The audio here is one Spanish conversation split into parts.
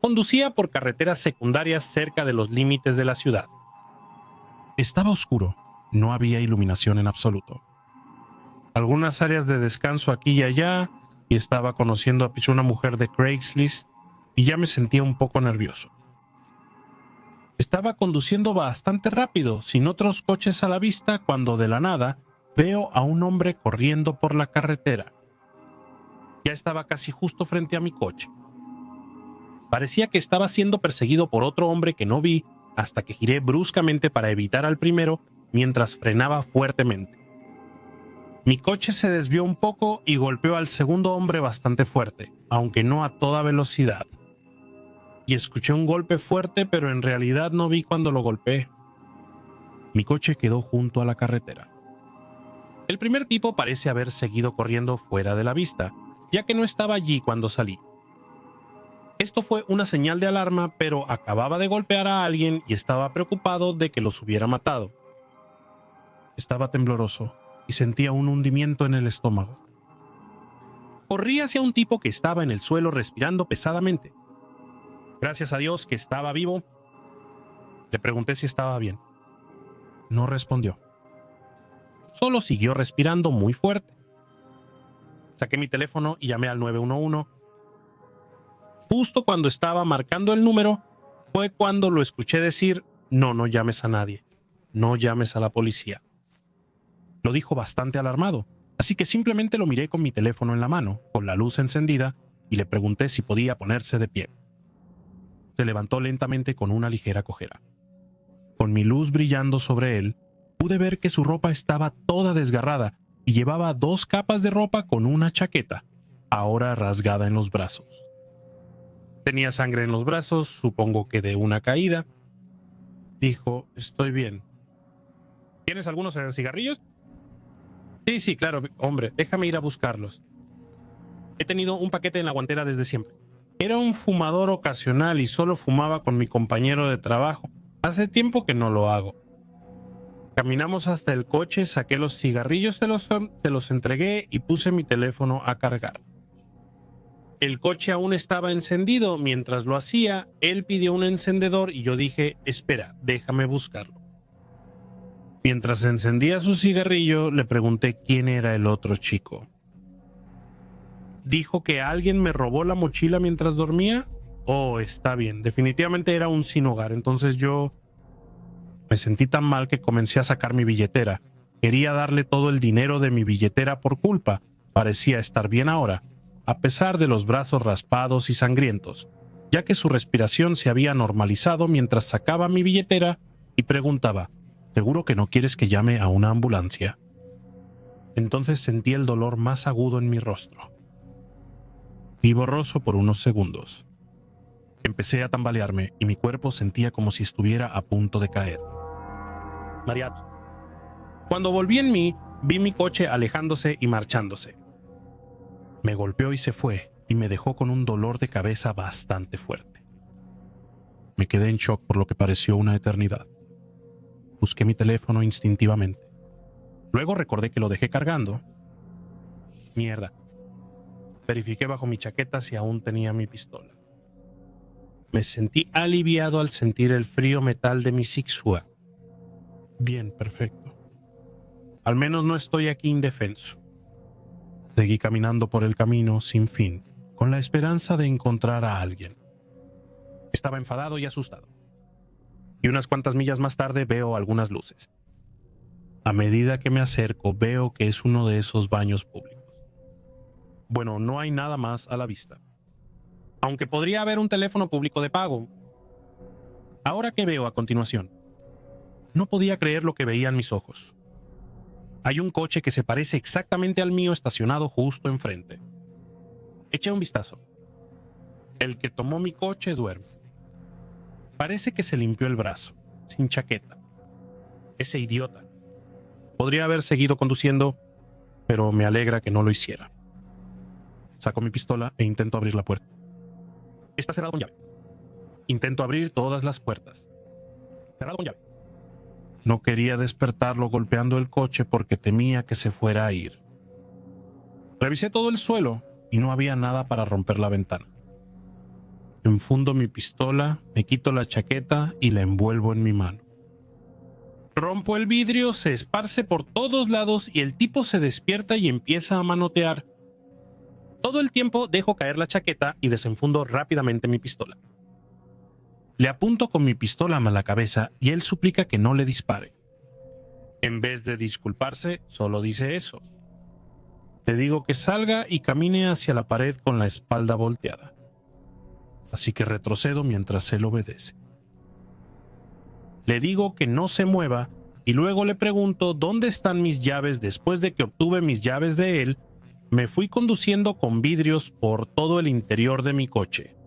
Conducía por carreteras secundarias cerca de los límites de la ciudad. Estaba oscuro, no había iluminación en absoluto. Algunas áreas de descanso aquí y allá, y estaba conociendo a una mujer de Craigslist y ya me sentía un poco nervioso. Estaba conduciendo bastante rápido, sin otros coches a la vista, cuando de la nada veo a un hombre corriendo por la carretera. Ya estaba casi justo frente a mi coche. Parecía que estaba siendo perseguido por otro hombre que no vi hasta que giré bruscamente para evitar al primero mientras frenaba fuertemente. Mi coche se desvió un poco y golpeó al segundo hombre bastante fuerte, aunque no a toda velocidad. Y escuché un golpe fuerte, pero en realidad no vi cuando lo golpeé. Mi coche quedó junto a la carretera. El primer tipo parece haber seguido corriendo fuera de la vista, ya que no estaba allí cuando salí. Esto fue una señal de alarma, pero acababa de golpear a alguien y estaba preocupado de que los hubiera matado. Estaba tembloroso y sentía un hundimiento en el estómago. Corrí hacia un tipo que estaba en el suelo respirando pesadamente. Gracias a Dios que estaba vivo. Le pregunté si estaba bien. No respondió. Solo siguió respirando muy fuerte. Saqué mi teléfono y llamé al 911. Justo cuando estaba marcando el número, fue cuando lo escuché decir: no llames a nadie, no llames a la policía. Lo dijo bastante alarmado, así que simplemente lo miré con mi teléfono en la mano, con la luz encendida, y le pregunté si podía ponerse de pie. Se levantó lentamente con una ligera cojera. Con mi luz brillando sobre él, pude ver que su ropa estaba toda desgarrada y llevaba 2 capas de ropa con una chaqueta, ahora rasgada en los brazos. Tenía sangre en los brazos, supongo que de una caída. Dijo: estoy bien. ¿Tienes algunos cigarrillos? Sí, claro, hombre, déjame ir a buscarlos. He tenido un paquete en la guantera desde siempre. Era un fumador ocasional y solo fumaba con mi compañero de trabajo. Hace tiempo que no lo hago. Caminamos hasta el coche, saqué los cigarrillos, se los entregué y puse mi teléfono a cargar. El coche aún estaba encendido. Mientras lo hacía, él pidió un encendedor y yo dije: espera, déjame buscarlo. Mientras encendía su cigarrillo, le pregunté quién era el otro chico. ¿Dijo que alguien me robó la mochila mientras dormía? Oh, está bien, definitivamente era un sin hogar. Entonces yo me sentí tan mal que comencé a sacar mi billetera. Quería darle todo el dinero de mi billetera por culpa. Parecía estar bien ahora, a pesar de los brazos raspados y sangrientos, ya que su respiración se había normalizado mientras sacaba mi billetera y preguntaba: ¿seguro que no quieres que llame a una ambulancia? Entonces sentí el dolor más agudo en mi rostro. Vi borroso por unos segundos. Empecé a tambalearme y mi cuerpo sentía como si estuviera a punto de caer. Mariat. Cuando volví en mí, vi mi coche alejándose y marchándose. Me golpeó y se fue, y me dejó con un dolor de cabeza bastante fuerte. Me quedé en shock por lo que pareció una eternidad. Busqué mi teléfono instintivamente. Luego recordé que lo dejé cargando. Mierda. Verifiqué bajo mi chaqueta si aún tenía mi pistola. Me sentí aliviado al sentir el frío metal de mi zigzag. Bien, perfecto. Al menos no estoy aquí indefenso. Seguí caminando por el camino sin fin, con la esperanza de encontrar a alguien. Estaba enfadado y asustado. Y unas cuantas millas más tarde veo algunas luces. A medida que me acerco, veo que es uno de esos baños públicos. Bueno, no hay nada más a la vista. Aunque podría haber un teléfono público de pago. Ahora, ¿qué veo a continuación? No podía creer lo que veían mis ojos. Hay un coche que se parece exactamente al mío estacionado justo enfrente. Eché un vistazo. El que tomó mi coche duerme. Parece que se limpió el brazo, sin chaqueta. Ese idiota. Podría haber seguido conduciendo, pero me alegra que no lo hiciera. Saco mi pistola e intento abrir la puerta. Está cerrado con llave. Intento abrir todas las puertas. Cerrado con llave. No quería despertarlo golpeando el coche porque temía que se fuera a ir. Revisé todo el suelo y no había nada para romper la ventana. Enfundo mi pistola, me quito la chaqueta y la envuelvo en mi mano. Rompo el vidrio, se esparce por todos lados y el tipo se despierta y empieza a manotear. Todo el tiempo dejo caer la chaqueta y desenfundo rápidamente mi pistola. Le apunto con mi pistola a la cabeza y él suplica que no le dispare. En vez de disculparse, solo dice eso. Le digo que salga y camine hacia la pared con la espalda volteada. Así que retrocedo mientras él obedece. Le digo que no se mueva y luego le pregunto dónde están mis llaves. Después de que obtuve mis llaves de él, me fui conduciendo con vidrios por todo el interior de mi coche.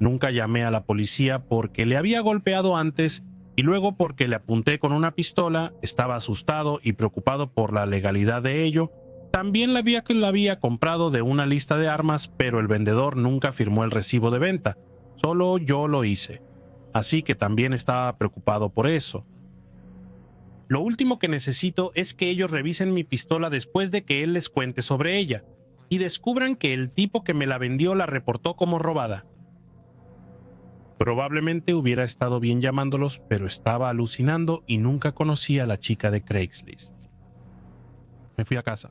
Nunca llamé a la policía porque le había golpeado antes y luego porque le apunté con una pistola. Estaba asustado y preocupado por la legalidad de ello. También la había comprado de una lista de armas, pero el vendedor nunca firmó el recibo de venta. Solo yo lo hice. Así que también estaba preocupado por eso. Lo último que necesito es que ellos revisen mi pistola después de que él les cuente sobre ella y descubran que el tipo que me la vendió la reportó como robada. Probablemente hubiera estado bien llamándolos, pero estaba alucinando y nunca conocí a la chica de Craigslist. Me fui a casa.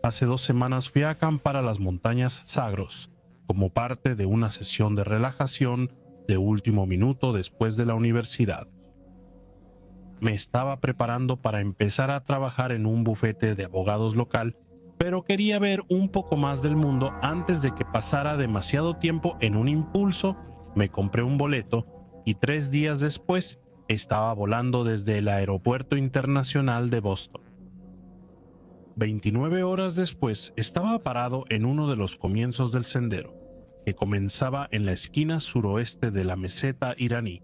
Hace 2 semanas fui a acampar a las montañas Zagros, como parte de una sesión de relajación de último minuto después de la universidad. Me estaba preparando para empezar a trabajar en un bufete de abogados local, pero quería ver un poco más del mundo antes de que pasara demasiado tiempo. En un impulso, me compré un boleto y 3 días después estaba volando desde el Aeropuerto Internacional de Boston. 29 horas después estaba parado en uno de los comienzos del sendero, que comenzaba en la esquina suroeste de la meseta iraní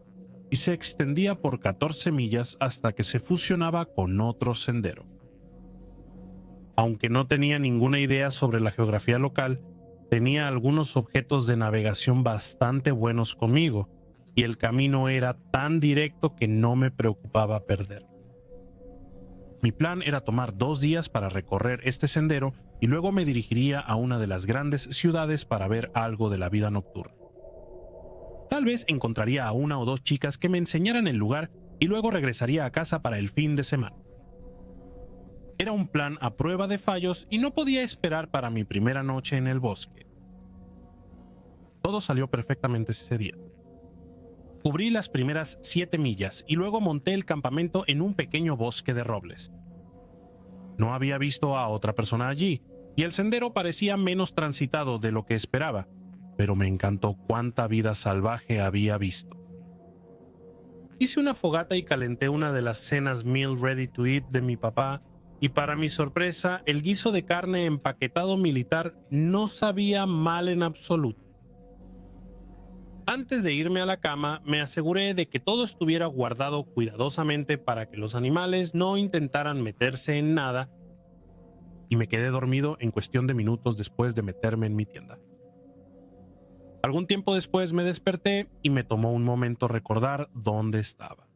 y se extendía por 14 millas hasta que se fusionaba con otro sendero. Aunque no tenía ninguna idea sobre la geografía local, tenía algunos objetos de navegación bastante buenos conmigo, y el camino era tan directo que no me preocupaba perder. Mi plan era tomar 2 días para recorrer este sendero y luego me dirigiría a una de las grandes ciudades para ver algo de la vida nocturna. Tal vez encontraría a 1 o 2 chicas que me enseñaran el lugar y luego regresaría a casa para el fin de semana. Era un plan a prueba de fallos y no podía esperar para mi primera noche en el bosque. Todo salió perfectamente ese día. Cubrí las primeras 7 millas y luego monté el campamento en un pequeño bosque de robles. No había visto a otra persona allí y el sendero parecía menos transitado de lo que esperaba, pero me encantó cuánta vida salvaje había visto. Hice una fogata y calenté una de las cenas meal ready to eat de mi papá, y para mi sorpresa, el guiso de carne empaquetado militar no sabía mal en absoluto. Antes de irme a la cama, me aseguré de que todo estuviera guardado cuidadosamente para que los animales no intentaran meterse en nada, y me quedé dormido en cuestión de minutos después de meterme en mi tienda. Algún tiempo después me desperté y me tomó un momento recordar dónde estaba.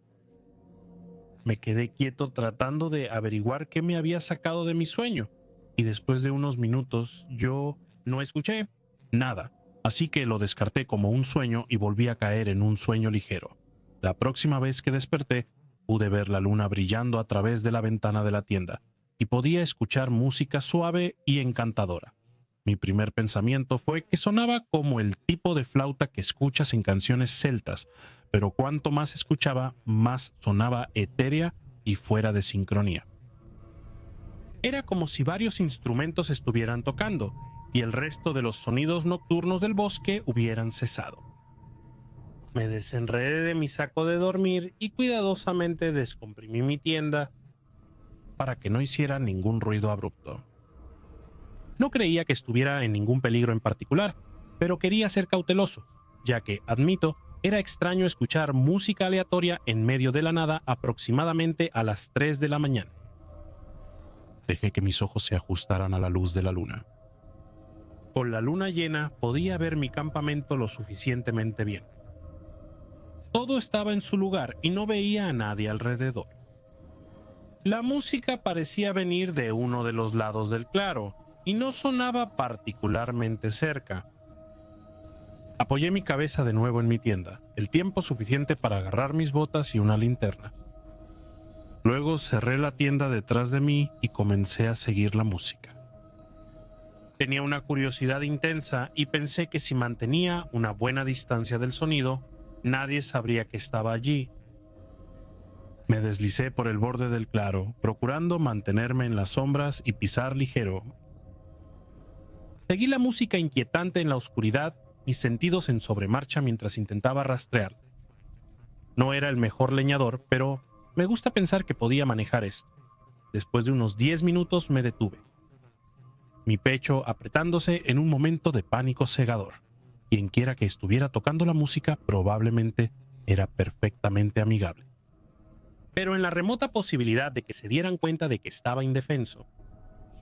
Me quedé quieto tratando de averiguar qué me había sacado de mi sueño, y después de unos minutos yo no escuché nada. Así que lo descarté como un sueño y volví a caer en un sueño ligero. La próxima vez que desperté, pude ver la luna brillando a través de la ventana de la tienda y podía escuchar música suave y encantadora. Mi primer pensamiento fue que sonaba como el tipo de flauta que escuchas en canciones celtas, pero cuanto más escuchaba, más sonaba etérea y fuera de sincronía. Era como si varios instrumentos estuvieran tocando y el resto de los sonidos nocturnos del bosque hubieran cesado. Me desenredé de mi saco de dormir y cuidadosamente descomprimí mi tienda para que no hiciera ningún ruido abrupto. No creía que estuviera en ningún peligro en particular, pero quería ser cauteloso, ya que, admito, era extraño escuchar música aleatoria en medio de la nada aproximadamente a las 3 de la mañana. Dejé que mis ojos se ajustaran a la luz de la luna. Con la luna llena podía ver mi campamento lo suficientemente bien. Todo estaba en su lugar y no veía a nadie alrededor. La música parecía venir de uno de los lados del claro, y no sonaba particularmente cerca. Apoyé mi cabeza de nuevo en mi tienda, el tiempo suficiente para agarrar mis botas y una linterna. Luego cerré la tienda detrás de mí y comencé a seguir la música. Tenía una curiosidad intensa y pensé que si mantenía una buena distancia del sonido, nadie sabría que estaba allí. Me deslicé por el borde del claro, procurando mantenerme en las sombras y pisar ligero. Seguí la música inquietante en la oscuridad, mis sentidos en sobremarcha mientras intentaba rastrear. No era el mejor leñador, pero me gusta pensar que podía manejar esto. Después de unos 10 minutos me detuve, mi pecho apretándose en un momento de pánico cegador. Quienquiera que estuviera tocando la música probablemente era perfectamente amigable. Pero en la remota posibilidad de que se dieran cuenta de que estaba indefenso,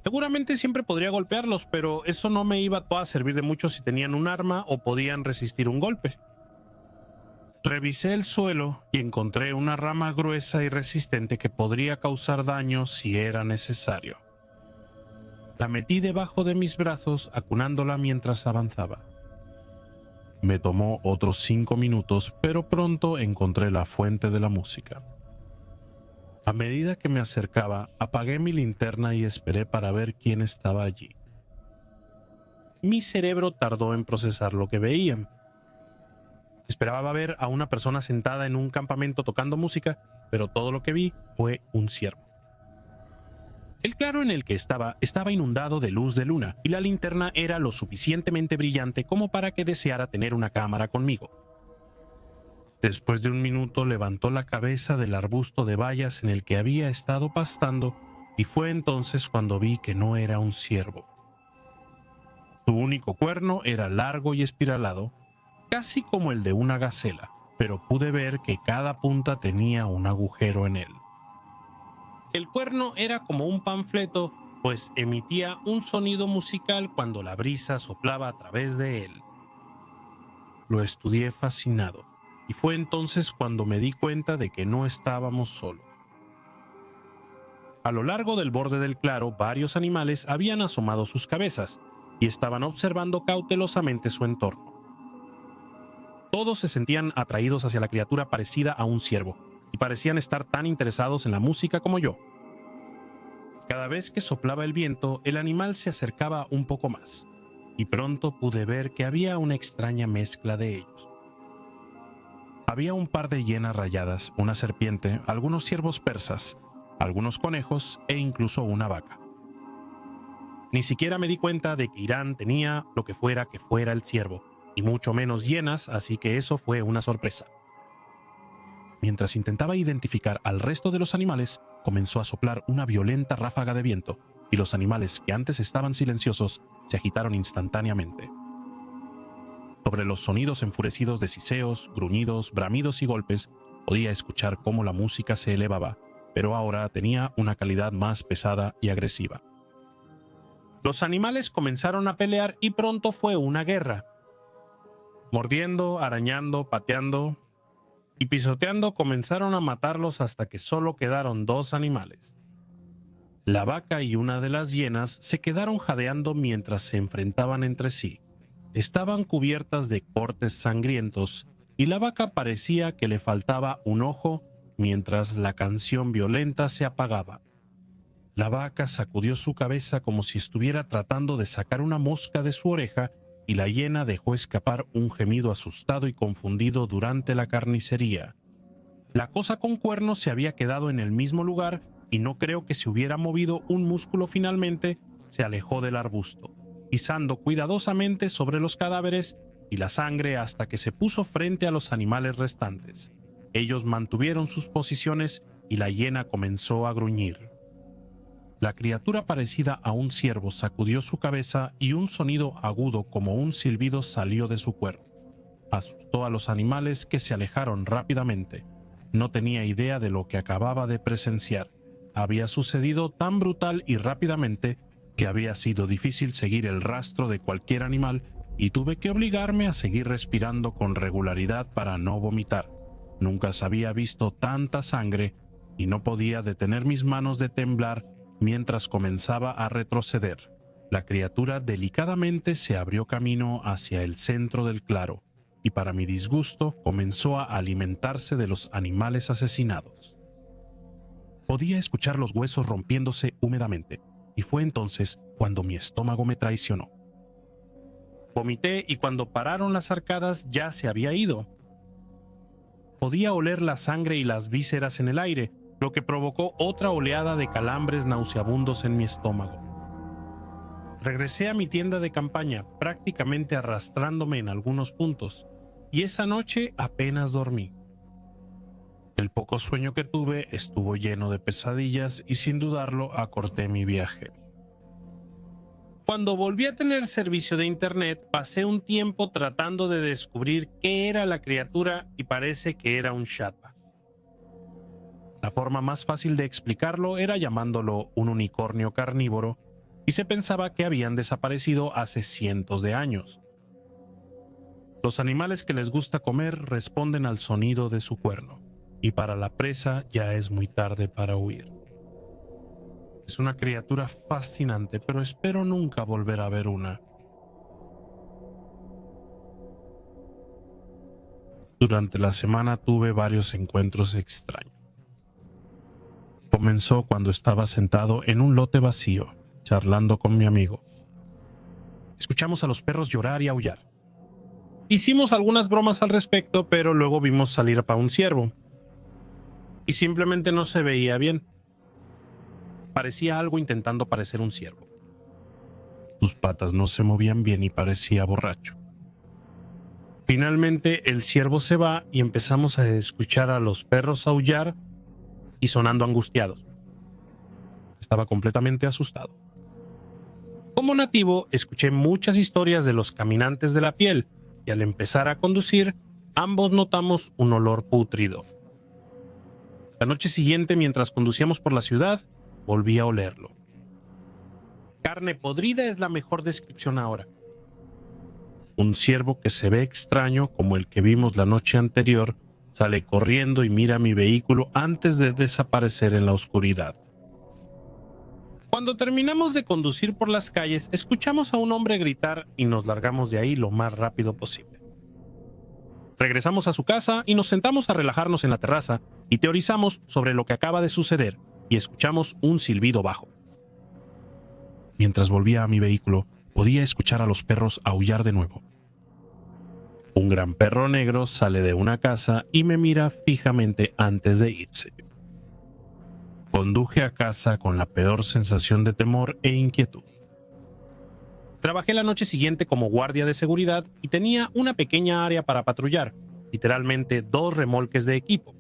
seguramente siempre podría golpearlos, pero eso no me iba a servir de mucho si tenían un arma o podían resistir un golpe. Revisé el suelo y encontré una rama gruesa y resistente que podría causar daño si era necesario. La metí debajo de mis brazos, acunándola mientras avanzaba. Me tomó otros 5 minutos, pero pronto encontré la fuente de la música. A medida que me acercaba, apagué mi linterna y esperé para ver quién estaba allí. Mi cerebro tardó en procesar lo que veían. Esperaba ver a una persona sentada en un campamento tocando música, pero todo lo que vi fue un ciervo. El claro en el que estaba inundado de luz de luna, y la linterna era lo suficientemente brillante como para que deseara tener una cámara conmigo. Después de un minuto levantó la cabeza del arbusto de bayas en el que había estado pastando, y fue entonces cuando vi que no era un ciervo. Su único cuerno era largo y espiralado, casi como el de una gacela, pero pude ver que cada punta tenía un agujero en él. El cuerno era como un panfleto, pues emitía un sonido musical cuando la brisa soplaba a través de él. Lo estudié fascinado, y fue entonces cuando me di cuenta de que no estábamos solos. A lo largo del borde del claro, varios animales habían asomado sus cabezas y estaban observando cautelosamente su entorno. Todos se sentían atraídos hacia la criatura parecida a un ciervo, y parecían estar tan interesados en la música como yo. Cada vez que soplaba el viento, el animal se acercaba un poco más, y pronto pude ver que había una extraña mezcla de ellos. Había un par de hienas rayadas, una serpiente, algunos ciervos persas, algunos conejos e incluso una vaca. Ni siquiera me di cuenta de que Irán tenía lo que fuera el ciervo, y mucho menos hienas, así que eso fue una sorpresa. Mientras intentaba identificar al resto de los animales, comenzó a soplar una violenta ráfaga de viento, y los animales que antes estaban silenciosos se agitaron instantáneamente. Sobre los sonidos enfurecidos de siseos, gruñidos, bramidos y golpes, podía escuchar cómo la música se elevaba, pero ahora tenía una calidad más pesada y agresiva. Los animales comenzaron a pelear y pronto fue una guerra. Mordiendo, arañando, pateando y pisoteando, comenzaron a matarlos hasta que solo quedaron 2 animales. La vaca y una de las hienas se quedaron jadeando mientras se enfrentaban entre sí. Estaban cubiertas de cortes sangrientos y la vaca parecía que le faltaba un ojo mientras la canción violenta se apagaba. La vaca sacudió su cabeza como si estuviera tratando de sacar una mosca de su oreja, y la hiena dejó escapar un gemido asustado y confundido durante la carnicería. La cosa con cuernos se había quedado en el mismo lugar y no creo que se hubiera movido un músculo. Finalmente se alejó del arbusto, pisando cuidadosamente sobre los cadáveres y la sangre hasta que se puso frente a los animales restantes. Ellos mantuvieron sus posiciones y la hiena comenzó a gruñir. La criatura parecida a un ciervo sacudió su cabeza y un sonido agudo como un silbido salió de su cuerpo. Asustó a los animales, que se alejaron rápidamente. No tenía idea de lo que acababa de presenciar. Había sucedido tan brutal y rápidamente que había sido difícil seguir el rastro de cualquier animal, y tuve que obligarme a seguir respirando con regularidad para no vomitar. Nunca se había visto tanta sangre y no podía detener mis manos de temblar mientras comenzaba a retroceder. La criatura delicadamente se abrió camino hacia el centro del claro y para mi disgusto comenzó a alimentarse de los animales asesinados. Podía escuchar los huesos rompiéndose húmedamente y fue entonces cuando mi estómago me traicionó. Vomité y cuando pararon las arcadas ya se había ido. Podía oler la sangre y las vísceras en el aire, lo que provocó otra oleada de calambres nauseabundos en mi estómago. Regresé a mi tienda de campaña, prácticamente arrastrándome en algunos puntos, y esa noche apenas dormí. El poco sueño que tuve estuvo lleno de pesadillas y sin dudarlo acorté mi viaje. Cuando volví a tener servicio de internet, pasé un tiempo tratando de descubrir qué era la criatura y parece que era un Shatba. La forma más fácil de explicarlo era llamándolo un unicornio carnívoro y se pensaba que habían desaparecido hace cientos de años. Los animales que les gusta comer responden al sonido de su cuerno y para la presa ya es muy tarde para huir. Es una criatura fascinante, pero espero nunca volver a ver una. Durante la semana tuve varios encuentros extraños. Comenzó cuando estaba sentado en un lote vacío, charlando con mi amigo. Escuchamos a los perros llorar y aullar. Hicimos algunas bromas al respecto, pero luego vimos salir a un ciervo. Y simplemente no se veía bien. Parecía algo intentando parecer un ciervo. Sus patas no se movían bien y parecía borracho. Finalmente el ciervo se va y empezamos a escuchar a los perros aullar y sonando angustiados. Estaba completamente asustado. Como nativo, escuché muchas historias de los caminantes de la piel y al empezar a conducir, ambos notamos un olor pútrido. La noche siguiente, mientras conducíamos por la ciudad, volví a olerlo. Carne podrida es la mejor descripción ahora. Un ciervo que se ve extraño, como el que vimos la noche anterior, sale corriendo y mira mi vehículo antes de desaparecer en la oscuridad. Cuando terminamos de conducir por las calles, escuchamos a un hombre gritar y nos largamos de ahí lo más rápido posible. Regresamos a su casa y nos sentamos a relajarnos en la terraza y teorizamos sobre lo que acaba de suceder y escuchamos un silbido bajo. Mientras volvía a mi vehículo, podía escuchar a los perros aullar de nuevo. Un gran perro negro sale de una casa y me mira fijamente antes de irse. Conduje a casa con la peor sensación de temor e inquietud. Trabajé la noche siguiente como guardia de seguridad y tenía una pequeña área para patrullar, literalmente 2 remolques de equipo.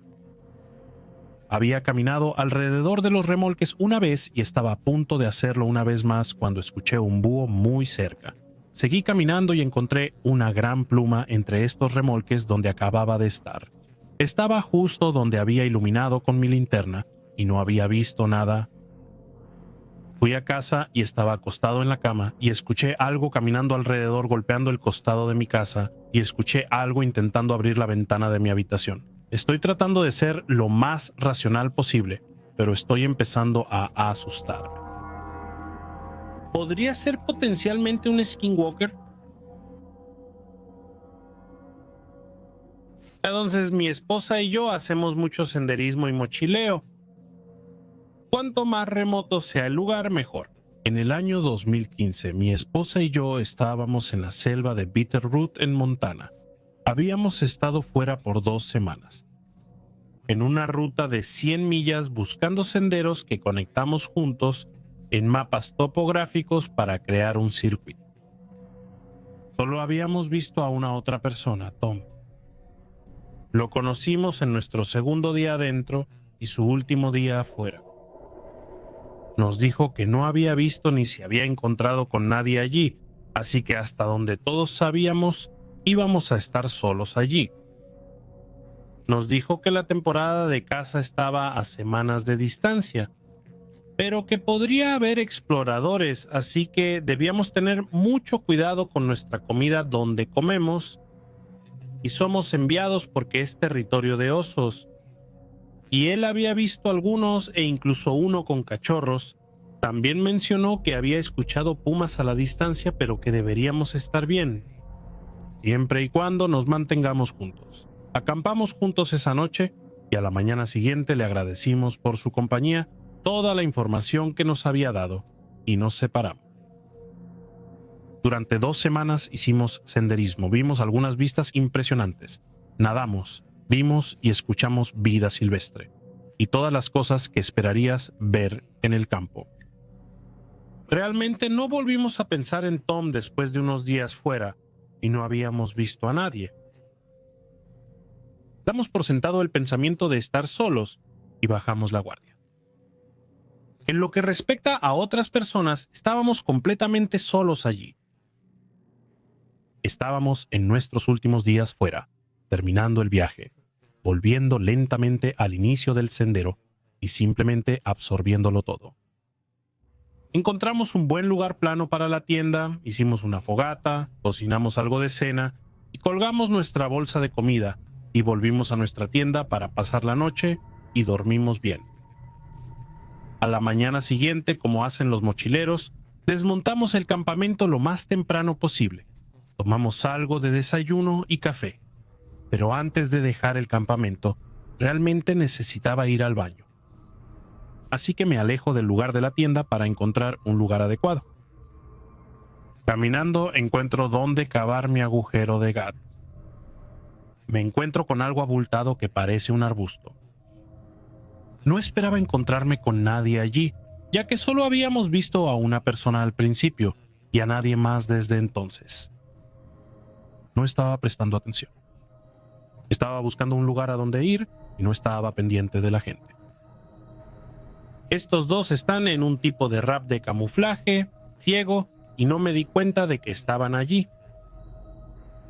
Había caminado alrededor de los remolques una vez y estaba a punto de hacerlo una vez más cuando escuché un búho muy cerca. Seguí caminando y encontré una gran pluma entre estos remolques donde acababa de estar. Estaba justo donde había iluminado con mi linterna y no había visto nada. Fui a casa y estaba acostado en la cama y escuché algo caminando alrededor golpeando el costado de mi casa y escuché algo intentando abrir la ventana de mi habitación. Estoy tratando de ser lo más racional posible, pero estoy empezando a asustarme. ¿Podría ser potencialmente un skinwalker? Entonces mi esposa y yo hacemos mucho senderismo y mochileo. Cuanto más remoto sea el lugar, mejor. En el año 2015, mi esposa y yo estábamos en la selva de Bitterroot en Montana. Habíamos estado fuera por 2 semanas. En una ruta de 100 millas buscando senderos que conectamos juntos en mapas topográficos para crear un circuito. Solo habíamos visto a una otra persona, Tom. Lo conocimos en nuestro segundo día adentro y su último día afuera. Nos dijo que no había visto ni se había encontrado con nadie allí, así que hasta donde todos sabíamos, íbamos a estar solos allí. Nos dijo que la temporada de caza estaba a semanas de distancia, pero que podría haber exploradores, así que debíamos tener mucho cuidado con nuestra comida donde comemos, y somos enviados porque es territorio de osos. Y él había visto algunos e incluso uno con cachorros, También mencionó que había escuchado pumas a la distancia, pero que deberíamos estar bien, siempre y cuando nos mantengamos juntos. Acampamos juntos esa noche y a la mañana siguiente le agradecimos por su compañía, toda la información que nos había dado, y nos separamos. Durante 2 semanas hicimos senderismo, vimos algunas vistas impresionantes, nadamos, vimos y escuchamos vida silvestre, y todas las cosas que esperarías ver en el campo. Realmente no volvimos a pensar en Tom después de unos días fuera, y no habíamos visto a nadie. Damos por sentado el pensamiento de estar solos y bajamos la guardia. En lo que respecta a otras personas, estábamos completamente solos allí. Estábamos en nuestros últimos días fuera, terminando el viaje, volviendo lentamente al inicio del sendero y simplemente absorbiéndolo todo. Encontramos un buen lugar plano para la tienda, hicimos una fogata, cocinamos algo de cena y colgamos nuestra bolsa de comida y volvimos a nuestra tienda para pasar la noche y dormimos bien. A la mañana siguiente, como hacen los mochileros, desmontamos el campamento lo más temprano posible. Tomamos algo de desayuno y café, pero antes de dejar el campamento, realmente necesitaba ir al baño. Así que me alejo del lugar de la tienda para encontrar un lugar adecuado. Caminando encuentro dónde cavar mi agujero de gato. Me encuentro con algo abultado que parece un arbusto. No esperaba encontrarme con nadie allí, ya que solo habíamos visto a una persona al principio y a nadie más desde entonces. No estaba prestando atención. Estaba buscando un lugar a donde ir y no estaba pendiente de la gente. Estos dos están en un tipo de rap de camuflaje, ciego, y no me di cuenta de que estaban allí.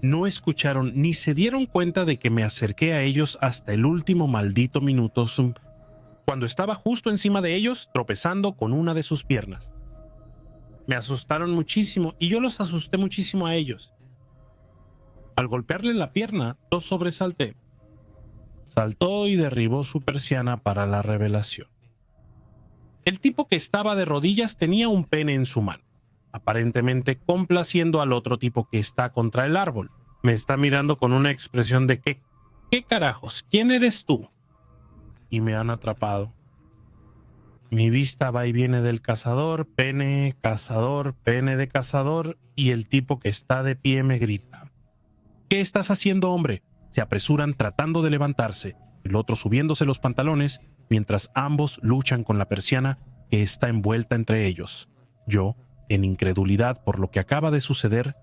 No escucharon ni se dieron cuenta de que me acerqué a ellos hasta el último maldito minuto, cuando estaba justo encima de ellos, tropezando con una de sus piernas. Me asustaron muchísimo y yo los asusté muchísimo a ellos. Al golpearle la pierna, los sobresalté. Saltó y derribó su persiana para la revelación. El tipo que estaba de rodillas tenía un pene en su mano, aparentemente complaciendo al otro tipo que está contra el árbol. Me está mirando con una expresión de ¿qué carajos? ¿Quién eres tú? Y me han atrapado. Mi vista va y viene del cazador, pene de cazador, y el tipo que está de pie me grita: ¿qué estás haciendo, hombre? Se apresuran tratando de levantarse, el otro subiéndose los pantalones, mientras ambos luchan con la persiana que está envuelta entre ellos. Yo, en incredulidad por lo que acaba de suceder,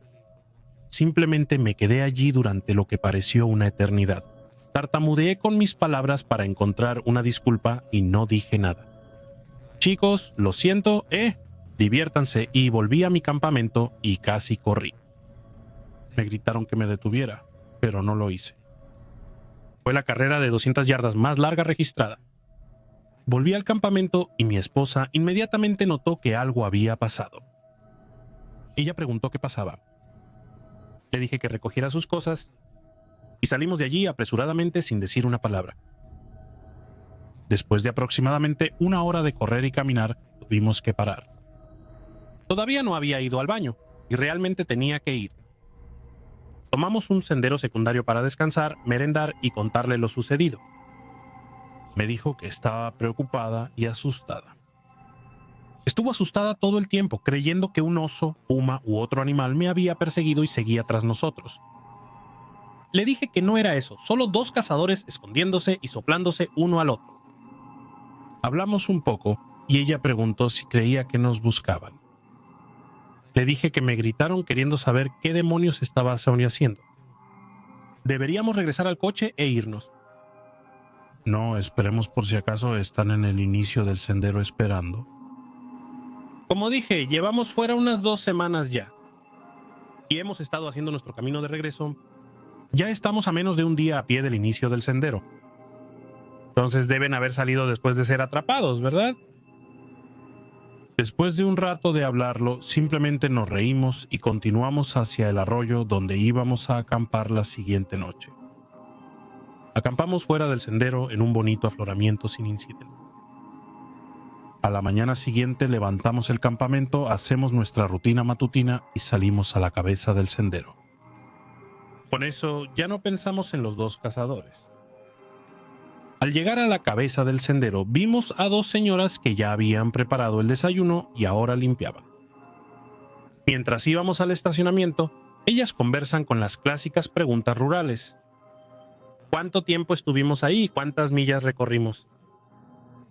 simplemente me quedé allí durante lo que pareció una eternidad. Tartamudeé con mis palabras para encontrar una disculpa y no dije nada. Chicos, lo siento, diviértanse, y volví a mi campamento y casi corrí. Me gritaron que me detuviera, pero no lo hice. Fue la carrera de 200 yardas más larga registrada. Volví al campamento y mi esposa inmediatamente notó que algo había pasado. Ella preguntó qué pasaba. Le dije que recogiera sus cosas y salimos de allí apresuradamente sin decir una palabra. Después de aproximadamente 1 hora de correr y caminar, tuvimos que parar. Todavía no había ido al baño y realmente tenía que ir. Tomamos un sendero secundario para descansar, merendar y contarle lo sucedido. Me dijo que estaba preocupada y asustada. Estuvo asustada todo el tiempo, creyendo que un oso, puma u otro animal me había perseguido y seguía tras nosotros. Le dije que no era eso, solo 2 cazadores escondiéndose y soplándose uno al otro. Hablamos un poco y ella preguntó si creía que nos buscaban. Le dije que me gritaron queriendo saber qué demonios estaba Sonia haciendo. Deberíamos regresar al coche e irnos. No, esperemos por si acaso están en el inicio del sendero esperando. Como dije, llevamos fuera unas 2 semanas ya. Y hemos estado haciendo nuestro camino de regreso. Ya estamos a menos de un día a pie del inicio del sendero. Entonces deben haber salido después de ser atrapados, ¿verdad? Después de un rato de hablarlo, simplemente nos reímos y continuamos hacia el arroyo donde íbamos a acampar la siguiente noche. Acampamos fuera del sendero en un bonito afloramiento sin incidente. A la mañana siguiente levantamos el campamento, hacemos nuestra rutina matutina y salimos a la cabeza del sendero. Con eso ya no pensamos en los dos cazadores. Al llegar a la cabeza del sendero, vimos a dos señoras que ya habían preparado el desayuno y ahora limpiaban. Mientras íbamos al estacionamiento, ellas conversan con las clásicas preguntas rurales. ¿Cuánto tiempo estuvimos ahí? ¿Cuántas millas recorrimos?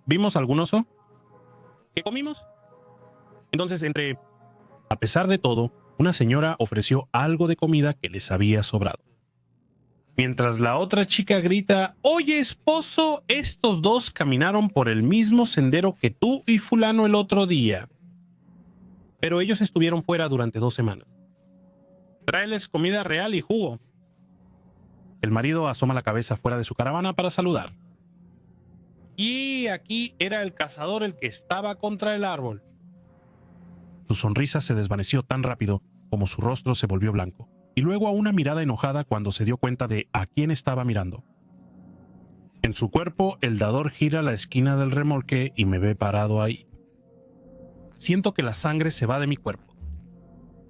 ¿Vimos algún oso? ¿Qué comimos? Entonces, a pesar de todo, una señora ofreció algo de comida que les había sobrado. Mientras la otra chica grita: «Oye, esposo, estos dos caminaron por el mismo sendero que tú y fulano el otro día. Pero ellos estuvieron fuera durante 2 semanas. Tráeles comida real y jugo». El marido asoma la cabeza fuera de su caravana para saludar. Y aquí era el cazador el que estaba contra el árbol. Su sonrisa se desvaneció tan rápido como su rostro se volvió blanco, y luego a una mirada enojada cuando se dio cuenta de a quién estaba mirando. En su cuerpo, el dador gira la esquina del remolque y me ve parado ahí. Siento que la sangre se va de mi cuerpo,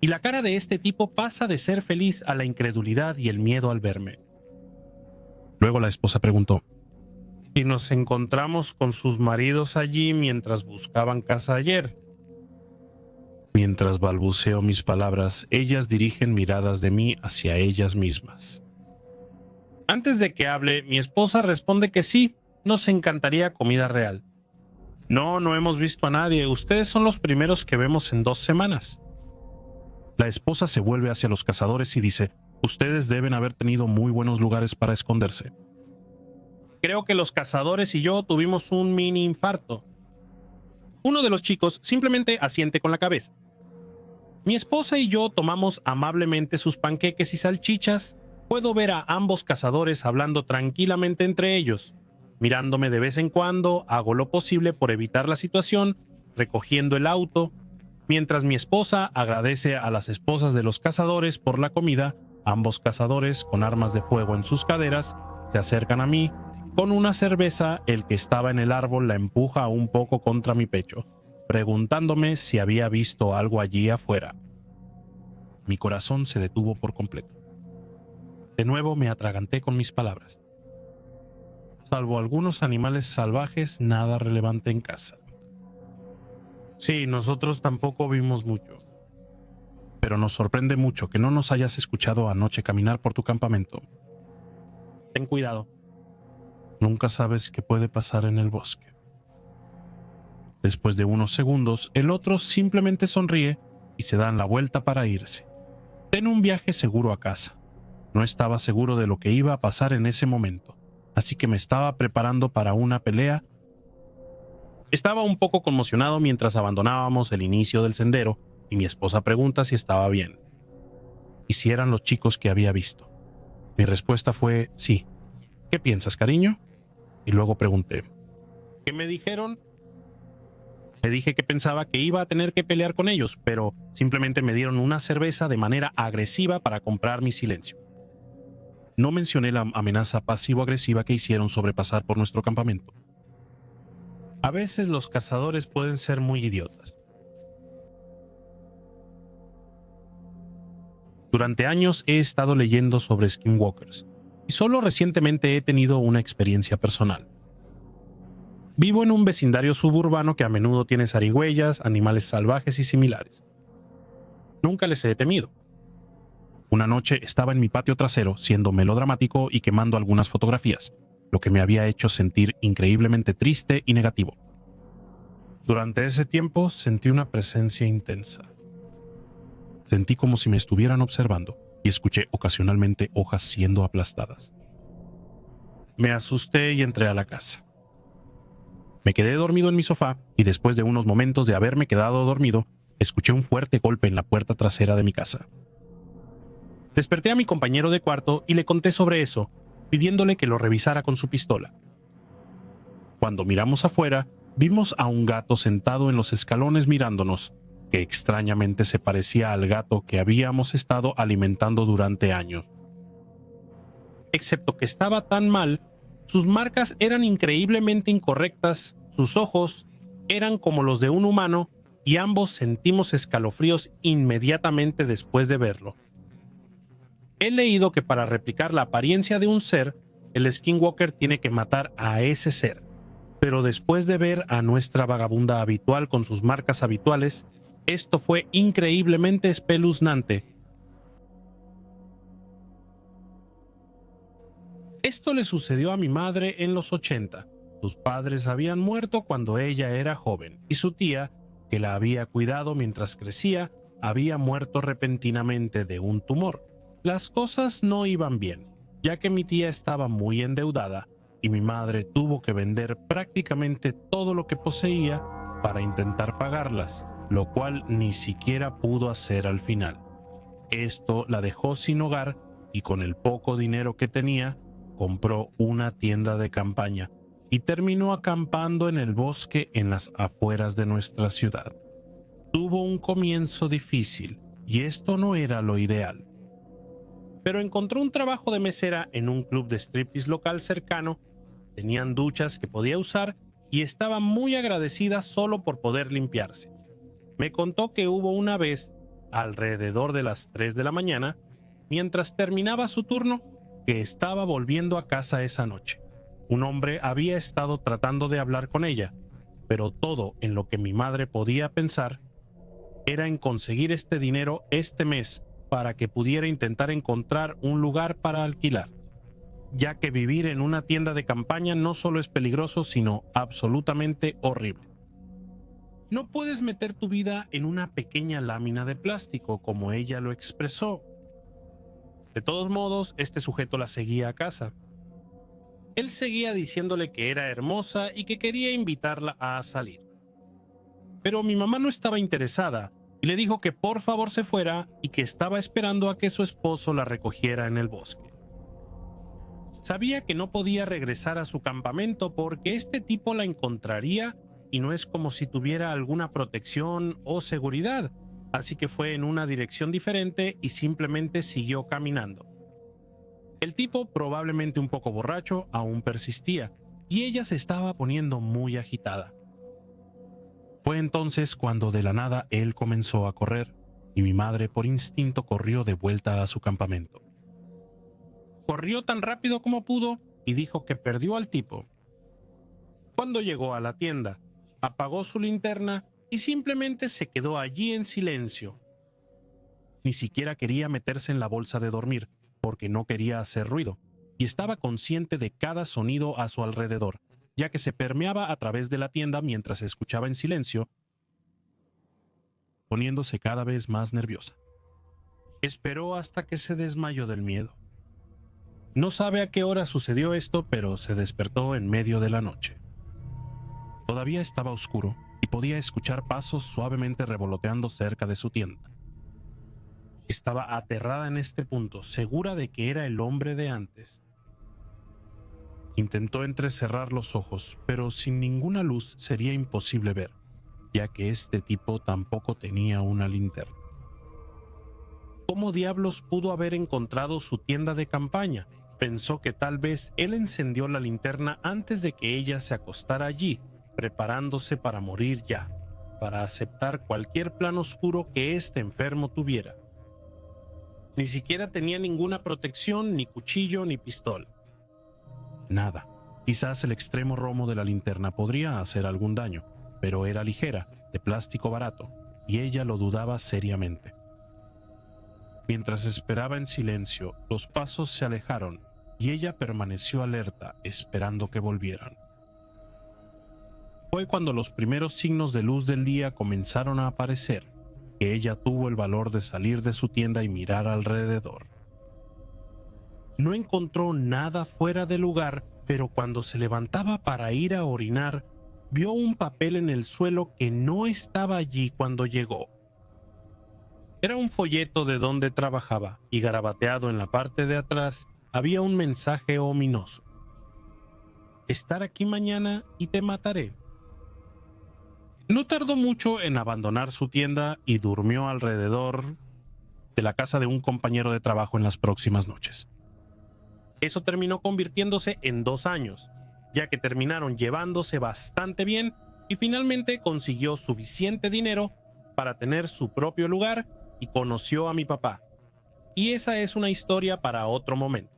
y la cara de este tipo pasa de ser feliz a la incredulidad y el miedo al verme. Luego la esposa preguntó: «¿Y nos encontramos con sus maridos allí mientras buscaban casa ayer?» Mientras balbuceo mis palabras, ellas dirigen miradas de mí hacia ellas mismas. Antes de que hable, mi esposa responde que sí, nos encantaría comida real. No hemos visto a nadie, ustedes son los primeros que vemos en 2 semanas. La esposa se vuelve hacia los cazadores y dice: «Ustedes deben haber tenido muy buenos lugares para esconderse». Creo que los cazadores y yo tuvimos un mini infarto. Uno de los chicos simplemente asiente con la cabeza. Mi esposa y yo tomamos amablemente sus panqueques y salchichas. Puedo ver a ambos cazadores hablando tranquilamente entre ellos. Mirándome de vez en cuando, hago lo posible por evitar la situación, recogiendo el auto. Mientras mi esposa agradece a las esposas de los cazadores por la comida, ambos cazadores, con armas de fuego en sus caderas, se acercan a mí. Con una cerveza, el que estaba en el árbol la empuja un poco contra mi pecho, preguntándome si había visto algo allí afuera. Mi corazón se detuvo por completo. De nuevo me atraganté con mis palabras. Salvo algunos animales salvajes, nada relevante en casa. Sí, nosotros tampoco vimos mucho. Pero nos sorprende mucho que no nos hayas escuchado anoche caminar por tu campamento. Ten cuidado. Nunca sabes qué puede pasar en el bosque. Después de unos segundos, el otro simplemente sonríe y se dan la vuelta para irse. Ten un viaje seguro a casa. No estaba seguro de lo que iba a pasar en ese momento, así que me estaba preparando para una pelea. Estaba un poco conmocionado mientras abandonábamos el inicio del sendero y mi esposa pregunta si estaba bien y si eran los chicos que había visto. Mi respuesta fue sí. ¿Qué piensas, cariño? Y luego pregunté: ¿qué me dijeron? Le dije que pensaba que iba a tener que pelear con ellos, pero simplemente me dieron una cerveza de manera agresiva para comprar mi silencio. No mencioné la amenaza pasivo-agresiva que hicieron sobrepasar por nuestro campamento. A veces los cazadores pueden ser muy idiotas. Durante años he estado leyendo sobre skinwalkers y solo recientemente he tenido una experiencia personal. Vivo en un vecindario suburbano que a menudo tiene zarigüeyas, animales salvajes y similares. Nunca les he temido. Una noche estaba en mi patio trasero siendo melodramático y quemando algunas fotografías, lo que me había hecho sentir increíblemente triste y negativo. Durante ese tiempo sentí una presencia intensa. Sentí como si me estuvieran observando y escuché ocasionalmente hojas siendo aplastadas. Me asusté y entré a la casa. Me quedé dormido en mi sofá y después de unos momentos de haberme quedado dormido, escuché un fuerte golpe en la puerta trasera de mi casa. Desperté a mi compañero de cuarto y le conté sobre eso, pidiéndole que lo revisara con su pistola. Cuando miramos afuera, vimos a un gato sentado en los escalones mirándonos, que extrañamente se parecía al gato que habíamos estado alimentando durante años. Excepto que estaba tan mal, sus marcas eran increíblemente incorrectas, sus ojos eran como los de un humano y ambos sentimos escalofríos inmediatamente después de verlo. He leído que para replicar la apariencia de un ser, el Skinwalker tiene que matar a ese ser. Pero después de ver a nuestra vagabunda habitual con sus marcas habituales, esto fue increíblemente espeluznante. Esto le sucedió a mi madre en los 80. Sus padres habían muerto cuando ella era joven y su tía, que la había cuidado mientras crecía, había muerto repentinamente de un tumor. Las cosas no iban bien, ya que mi tía estaba muy endeudada y mi madre tuvo que vender prácticamente todo lo que poseía para intentar pagarlas, lo cual ni siquiera pudo hacer al final. Esto la dejó sin hogar y con el poco dinero que tenía, compró una tienda de campaña y terminó acampando en el bosque en las afueras de nuestra ciudad. Tuvo un comienzo difícil y esto no era lo ideal. Pero encontró un trabajo de mesera en un club de striptease local cercano. Tenían duchas que podía usar y estaba muy agradecida solo por poder limpiarse. Me contó que hubo una vez, alrededor de las 3 de la mañana, mientras terminaba su turno, que estaba volviendo a casa esa noche. Un hombre había estado tratando de hablar con ella, pero todo en lo que mi madre podía pensar era en conseguir este dinero este mes para que pudiera intentar encontrar un lugar para alquilar, ya que vivir en una tienda de campaña no solo es peligroso, sino absolutamente horrible. No puedes meter tu vida en una pequeña lámina de plástico, como ella lo expresó. De todos modos, este sujeto la seguía a casa. Él seguía diciéndole que era hermosa y que quería invitarla a salir. Pero mi mamá no estaba interesada y le dijo que por favor se fuera y que estaba esperando a que su esposo la recogiera en el bosque. Sabía que no podía regresar a su campamento porque este tipo la encontraría y no es como si tuviera alguna protección o seguridad, así que fue en una dirección diferente y simplemente siguió caminando. El tipo, probablemente un poco borracho, aún persistía y ella se estaba poniendo muy agitada. Fue entonces cuando de la nada él comenzó a correr y mi madre por instinto corrió de vuelta a su campamento. Corrió tan rápido como pudo y dijo que perdió al tipo. Cuando llegó a la tienda, apagó su linterna y simplemente se quedó allí en silencio. Ni siquiera quería meterse en la bolsa de dormir porque no quería hacer ruido y estaba consciente de cada sonido a su alrededor, ya que se permeaba a través de la tienda mientras escuchaba en silencio, poniéndose cada vez más nerviosa. Esperó hasta que se desmayó del miedo. No sabe a qué hora sucedió esto, pero se despertó en medio de la noche. Todavía estaba oscuro y podía escuchar pasos suavemente revoloteando cerca de su tienda. Estaba aterrada en este punto, segura de que era el hombre de antes. Intentó entrecerrar los ojos, pero sin ninguna luz sería imposible ver, ya que este tipo tampoco tenía una linterna. ¿Cómo diablos pudo haber encontrado su tienda de campaña? Pensó que tal vez él encendió la linterna antes de que ella se acostara allí, preparándose para morir ya, para aceptar cualquier plan oscuro que este enfermo tuviera. Ni siquiera tenía ninguna protección, ni cuchillo, ni pistola. Nada. Quizás el extremo romo de la linterna podría hacer algún daño, pero era ligera, de plástico barato, y ella lo dudaba seriamente. Mientras esperaba en silencio, los pasos se alejaron y ella permaneció alerta, esperando que volvieran. Fue cuando los primeros signos de luz del día comenzaron a aparecer, que ella tuvo el valor de salir de su tienda y mirar alrededor. No encontró nada fuera de lugar, pero cuando se levantaba para ir a orinar, vio un papel en el suelo que no estaba allí cuando llegó. Era un folleto de donde trabajaba y garabateado en la parte de atrás había un mensaje ominoso. Estar aquí mañana y te mataré. No tardó mucho en abandonar su tienda y durmió alrededor de la casa de un compañero de trabajo en las próximas noches. Eso terminó convirtiéndose en 2 años, ya que terminaron llevándose bastante bien y finalmente consiguió suficiente dinero para tener su propio lugar y conoció a mi papá. Y esa es una historia para otro momento.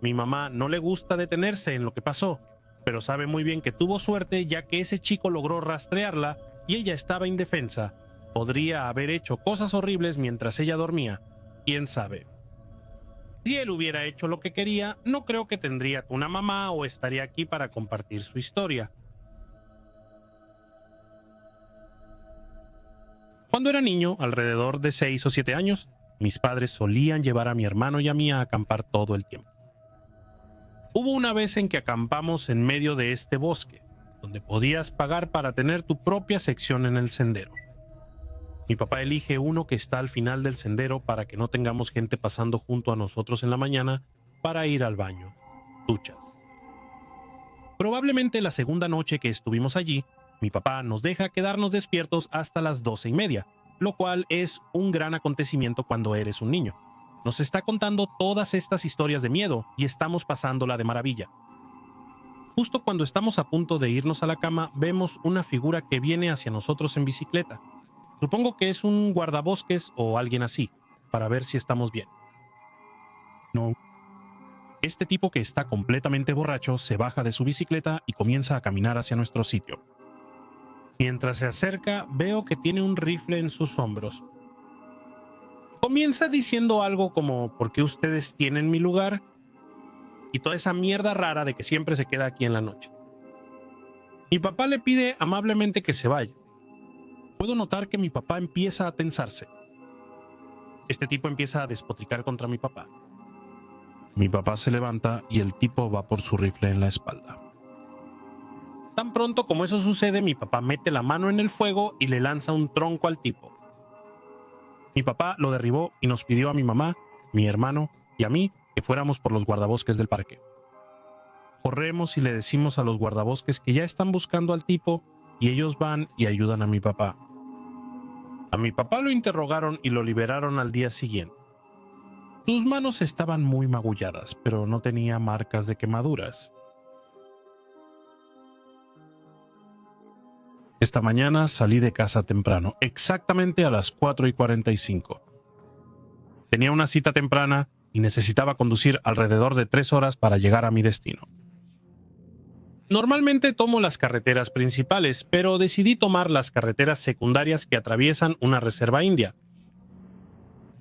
Mi mamá no le gusta detenerse en lo que pasó, pero sabe muy bien que tuvo suerte ya que ese chico logró rastrearla y ella estaba indefensa. Podría haber hecho cosas horribles mientras ella dormía, quién sabe. Si él hubiera hecho lo que quería, no creo que tendría una mamá o estaría aquí para compartir su historia. Cuando era niño, alrededor de 6 o 7 años, mis padres solían llevar a mi hermano y a mí a acampar todo el tiempo. Hubo una vez en que acampamos en medio de este bosque, donde podías pagar para tener tu propia sección en el sendero. Mi papá elige uno que está al final del sendero para que no tengamos gente pasando junto a nosotros en la mañana para ir al baño, duchas. Probablemente la segunda noche que estuvimos allí, mi papá nos deja quedarnos despiertos hasta las 12:30, lo cual es un gran acontecimiento cuando eres un niño. Nos está contando todas estas historias de miedo y estamos pasándola de maravilla. Justo cuando estamos a punto de irnos a la cama, vemos una figura que viene hacia nosotros en bicicleta. Supongo que es un guardabosques o alguien así, para ver si estamos bien. No. Este tipo que está completamente borracho se baja de su bicicleta y comienza a caminar hacia nuestro sitio. Mientras se acerca, veo que tiene un rifle en sus hombros. Comienza diciendo algo como ¿por qué ustedes tienen mi lugar? Y toda esa mierda rara de que siempre se queda aquí en la noche. Mi papá le pide amablemente que se vaya. Puedo notar que mi papá empieza a tensarse. Este tipo empieza a despotricar contra mi papá. Mi papá se levanta y el tipo va por su rifle en la espalda. Tan pronto como eso sucede, mi papá mete la mano en el fuego y le lanza un tronco al tipo. Mi papá lo derribó y nos pidió a mi mamá, mi hermano y a mí que fuéramos por los guardabosques del parque. Corremos y le decimos a los guardabosques que ya están buscando al tipo y ellos van y ayudan a mi papá. A mi papá lo interrogaron y lo liberaron al día siguiente. Sus manos estaban muy magulladas, pero no tenía marcas de quemaduras. Esta mañana salí de casa temprano, exactamente a las 4:45. Tenía una cita temprana y necesitaba conducir alrededor de 3 horas para llegar a mi destino. Normalmente tomo las carreteras principales, pero decidí tomar las carreteras secundarias que atraviesan una reserva india.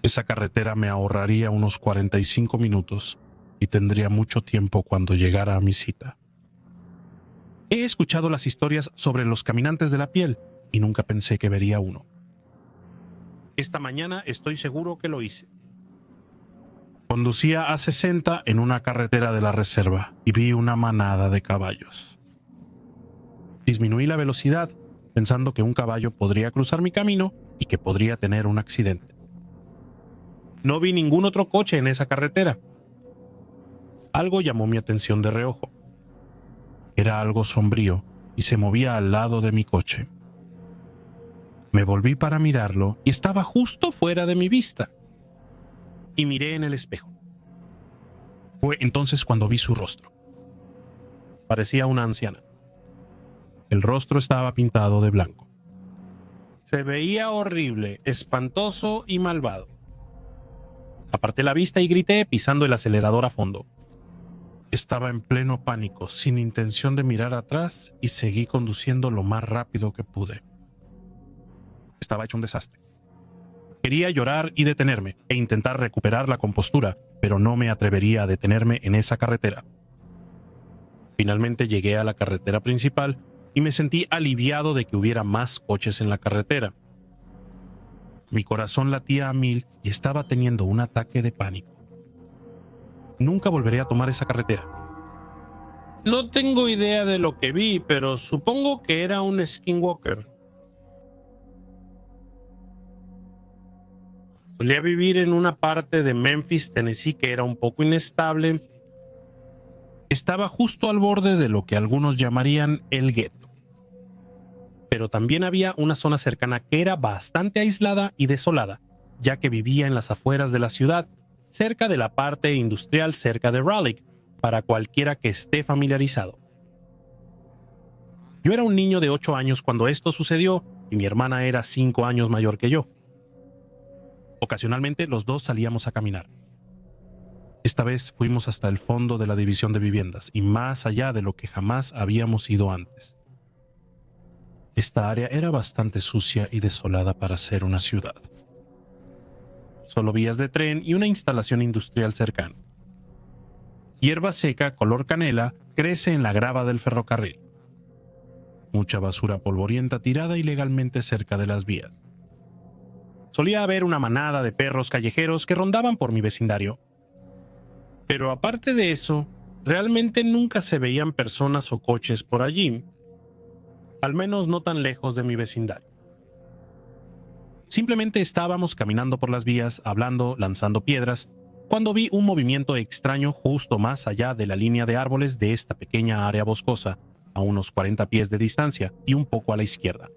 Esa carretera me ahorraría unos 45 minutos y tendría mucho tiempo cuando llegara a mi cita. He escuchado las historias sobre los caminantes de la piel y nunca pensé que vería uno. Esta mañana estoy seguro que lo hice. Conducía a 60 en una carretera de la reserva y vi una manada de caballos. Disminuí la velocidad pensando que un caballo podría cruzar mi camino y que podría tener un accidente. No vi ningún otro coche en esa carretera. Algo llamó mi atención de reojo. Era algo sombrío y se movía al lado de mi coche. Me volví para mirarlo y estaba justo fuera de mi vista. Y miré en el espejo. Fue entonces cuando vi su rostro. Parecía una anciana. El rostro estaba pintado de blanco. Se veía horrible, espantoso y malvado. Aparté la vista y grité pisando el acelerador a fondo. Estaba en pleno pánico, sin intención de mirar atrás y seguí conduciendo lo más rápido que pude. Estaba hecho un desastre. Quería llorar y detenerme e intentar recuperar la compostura, pero no me atrevería a detenerme en esa carretera. Finalmente llegué a la carretera principal y me sentí aliviado de que hubiera más coches en la carretera. Mi corazón latía a 1000 y estaba teniendo un ataque de pánico. Nunca volveré a tomar esa carretera. No tengo idea de lo que vi, pero supongo que era un skinwalker. Solía vivir en una parte de Memphis, Tennessee, que era un poco inestable. Estaba justo al borde de lo que algunos llamarían el gueto. Pero también había una zona cercana que era bastante aislada y desolada, ya que vivía en las afueras de la ciudad, cerca de la parte industrial cerca de Raleigh, para cualquiera que esté familiarizado. Yo era un niño de 8 años cuando esto sucedió y mi hermana era 5 años mayor que yo. Ocasionalmente los dos salíamos a caminar. Esta vez fuimos hasta el fondo de la división de viviendas y más allá de lo que jamás habíamos ido antes. Esta área era bastante sucia y desolada para ser una ciudad. Solo vías de tren y una instalación industrial cercana. Hierba seca color canela crece en la grava del ferrocarril. Mucha basura polvorienta tirada ilegalmente cerca de las vías. Solía haber una manada de perros callejeros que rondaban por mi vecindario. Pero aparte de eso, realmente nunca se veían personas o coches por allí, al menos no tan lejos de mi vecindario. Simplemente estábamos caminando por las vías, hablando, lanzando piedras, cuando vi un movimiento extraño justo más allá de la línea de árboles de esta pequeña área boscosa, a unos 40 pies de distancia y un poco a la izquierda.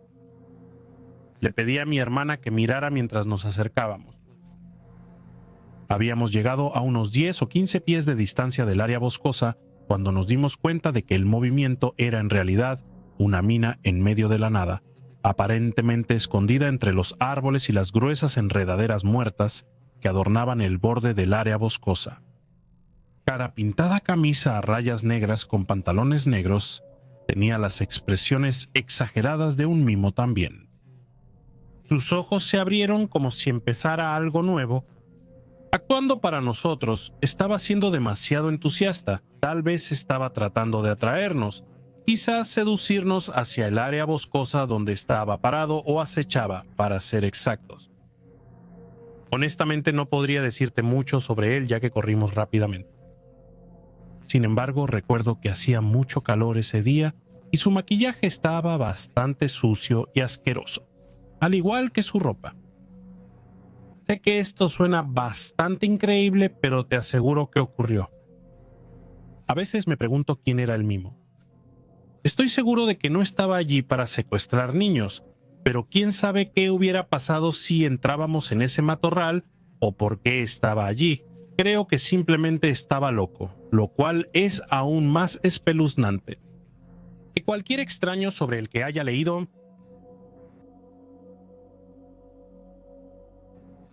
Le pedí a mi hermana que mirara mientras nos acercábamos. Habíamos llegado a unos 10 o 15 pies de distancia del área boscosa cuando nos dimos cuenta de que el movimiento era en realidad una mina en medio de la nada, aparentemente escondida entre los árboles y las gruesas enredaderas muertas que adornaban el borde del área boscosa. Cara pintada camisa a rayas negras con pantalones negros, tenía las expresiones exageradas de un mimo también. Sus ojos se abrieron como si empezara algo nuevo. Actuando para nosotros, estaba siendo demasiado entusiasta, tal vez estaba tratando de atraernos, quizás seducirnos hacia el área boscosa donde estaba parado o acechaba, para ser exactos. Honestamente no podría decirte mucho sobre él ya que corrimos rápidamente. Sin embargo, recuerdo que hacía mucho calor ese día y su maquillaje estaba bastante sucio y asqueroso, al igual que su ropa. Sé que esto suena bastante increíble, pero te aseguro que ocurrió. A veces me pregunto quién era el mimo. Estoy seguro de que no estaba allí para secuestrar niños, pero quién sabe qué hubiera pasado si entrábamos en ese matorral o por qué estaba allí. Creo que simplemente estaba loco, lo cual es aún más espeluznante. Que cualquier extraño sobre el que haya leído.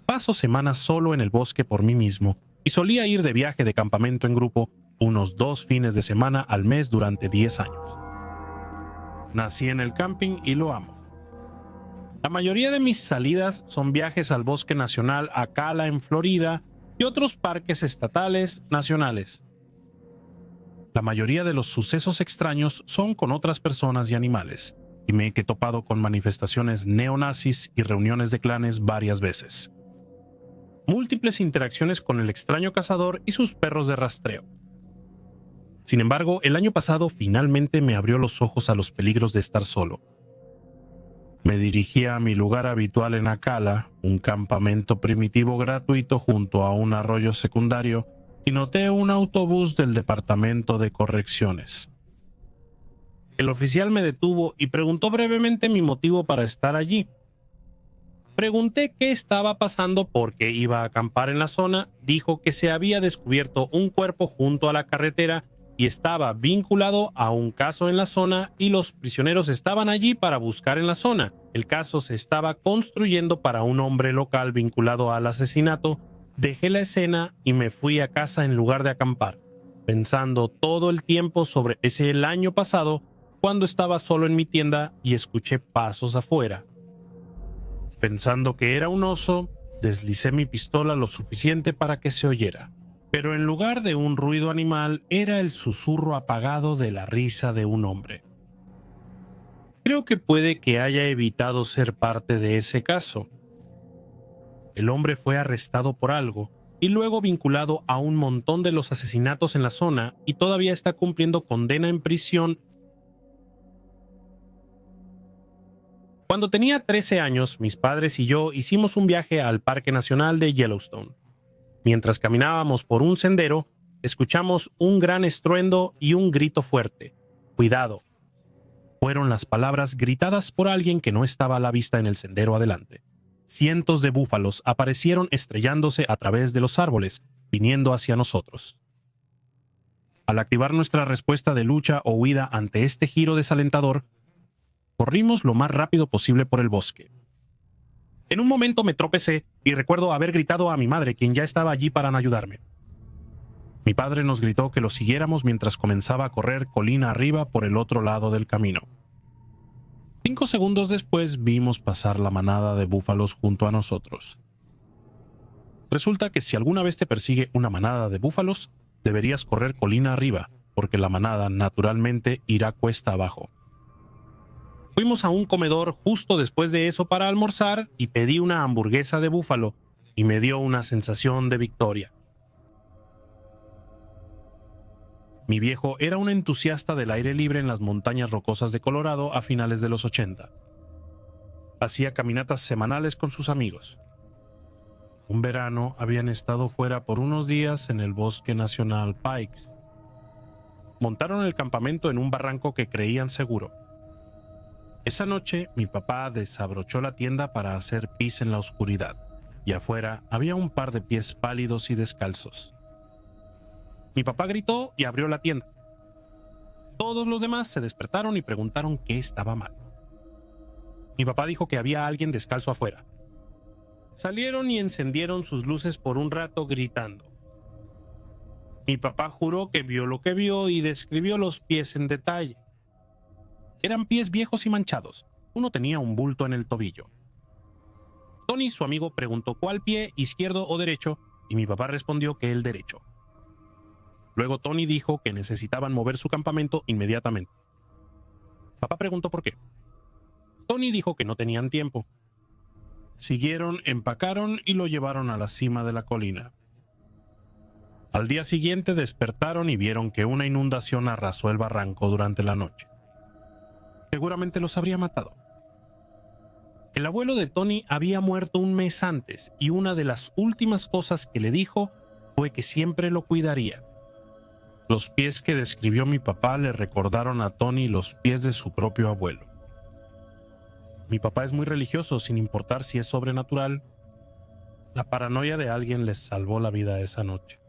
Paso semanas solo en el bosque por mí mismo y solía ir de viaje de campamento en grupo unos 2 fines de semana al mes durante 10 años. Nací en el camping y lo amo. La mayoría de mis salidas son viajes al Bosque Nacional Acala en Florida y otros parques estatales nacionales. La mayoría de los sucesos extraños son con otras personas y animales, y me he topado con manifestaciones neonazis y reuniones de clanes varias veces. Múltiples interacciones con el extraño cazador y sus perros de rastreo. Sin embargo, el año pasado finalmente me abrió los ojos a los peligros de estar solo. Me dirigí a mi lugar habitual en Acala, un campamento primitivo gratuito junto a un arroyo secundario, y noté un autobús del departamento de correcciones. El oficial me detuvo y preguntó brevemente mi motivo para estar allí. Pregunté qué estaba pasando porque iba a acampar en la zona. Dijo que se había descubierto un cuerpo junto a la carretera y estaba vinculado a un caso en la zona y los prisioneros estaban allí para buscar en la zona. El caso se estaba construyendo para un hombre local vinculado al asesinato. Dejé la escena y me fui a casa en lugar de acampar, pensando todo el tiempo sobre ese el año pasado cuando estaba solo en mi tienda y escuché pasos afuera. Pensando que era un oso, deslicé mi pistola lo suficiente para que se oyera. Pero en lugar de un ruido animal, era el susurro apagado de la risa de un hombre. Creo que puede que haya evitado ser parte de ese caso. El hombre fue arrestado por algo y luego vinculado a un montón de los asesinatos en la zona y todavía está cumpliendo condena en prisión. Cuando tenía 13 años, mis padres y yo hicimos un viaje al Parque Nacional de Yellowstone. Mientras caminábamos por un sendero, escuchamos un gran estruendo y un grito fuerte. ¡Cuidado! Fueron las palabras gritadas por alguien que no estaba a la vista en el sendero adelante. Cientos de búfalos aparecieron estrellándose a través de los árboles, viniendo hacia nosotros. Al activar nuestra respuesta de lucha o huida ante este giro desalentador, Corrimos lo más rápido posible por el bosque. En un momento me tropecé y recuerdo haber gritado a mi madre, quien ya estaba allí para ayudarme. Mi padre nos gritó que lo siguiéramos mientras comenzaba a correr colina arriba por el otro lado del camino. 5 segundos después vimos pasar la manada de búfalos junto a nosotros. Resulta que si alguna vez te persigue una manada de búfalos, deberías correr colina arriba, porque la manada naturalmente irá cuesta abajo. Fuimos a un comedor justo después de eso para almorzar y pedí una hamburguesa de búfalo y me dio una sensación de victoria. Mi viejo era un entusiasta del aire libre en las montañas rocosas de Colorado a finales de los 80. Hacía caminatas semanales con sus amigos. Un verano habían estado fuera por unos días en el Bosque Nacional Pikes. Montaron el campamento en un barranco que creían seguro. Esa noche mi papá desabrochó la tienda para hacer pis en la oscuridad, y afuera había un par de pies pálidos y descalzos. Mi papá gritó y abrió la tienda. Todos los demás se despertaron y preguntaron qué estaba mal. Mi papá dijo que había alguien descalzo afuera. Salieron y encendieron sus luces por un rato gritando. Mi papá juró que vio lo que vio y describió los pies en detalle. Eran pies viejos y manchados. Uno tenía un bulto en el tobillo. Tony, su amigo, preguntó cuál pie, izquierdo o derecho, y mi papá respondió que el derecho. Luego Tony dijo que necesitaban mover su campamento inmediatamente. Papá preguntó por qué. Tony dijo que no tenían tiempo. Siguieron, empacaron y lo llevaron a la cima de la colina. Al día siguiente despertaron y vieron que una inundación arrasó el barranco durante la noche. Seguramente los habría matado. El abuelo de Tony había muerto un mes antes y una de las últimas cosas que le dijo fue que siempre lo cuidaría. Los pies que describió mi papá le recordaron a Tony los pies de su propio abuelo. Mi papá es muy religioso, sin importar si es sobrenatural. La paranoia de alguien les salvó la vida esa noche.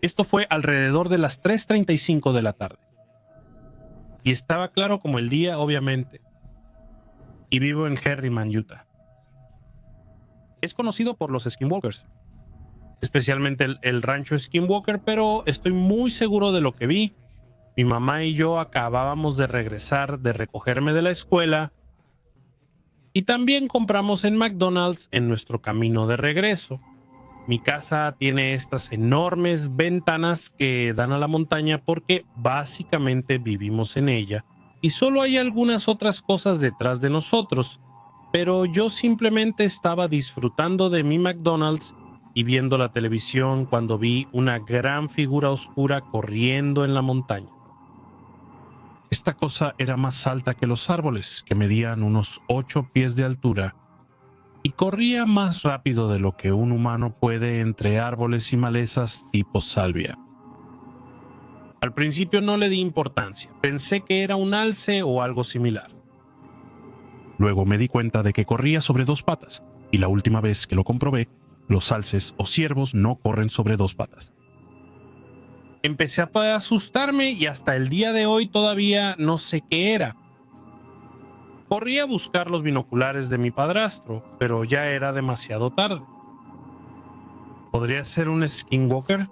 Esto fue alrededor de las 3:35 de la tarde. Y estaba claro como el día, obviamente. Y vivo en Herriman, Utah. Es conocido por los skinwalkers, especialmente el rancho Skinwalker, pero estoy muy seguro de lo que vi. Mi mamá y yo acabábamos de regresar de recogerme de la escuela y también compramos en McDonald's en nuestro camino de regreso. Mi casa tiene estas enormes ventanas que dan a la montaña porque básicamente vivimos en ella y solo hay algunas otras cosas detrás de nosotros, pero yo simplemente estaba disfrutando de mi McDonald's y viendo la televisión cuando vi una gran figura oscura corriendo en la montaña. Esta cosa era más alta que los árboles, que medían unos 8 pies de altura, y corría más rápido de lo que un humano puede entre árboles y malezas tipo salvia. Al principio no le di importancia, pensé que era un alce o algo similar. Luego me di cuenta de que corría sobre 2 patas, y la última vez que lo comprobé, los alces o ciervos no corren sobre 2 patas. Empecé a asustarme y hasta el día de hoy todavía no sé qué era. Corrí a buscar los binoculares de mi padrastro, pero ya era demasiado tarde. ¿Podría ser un skinwalker?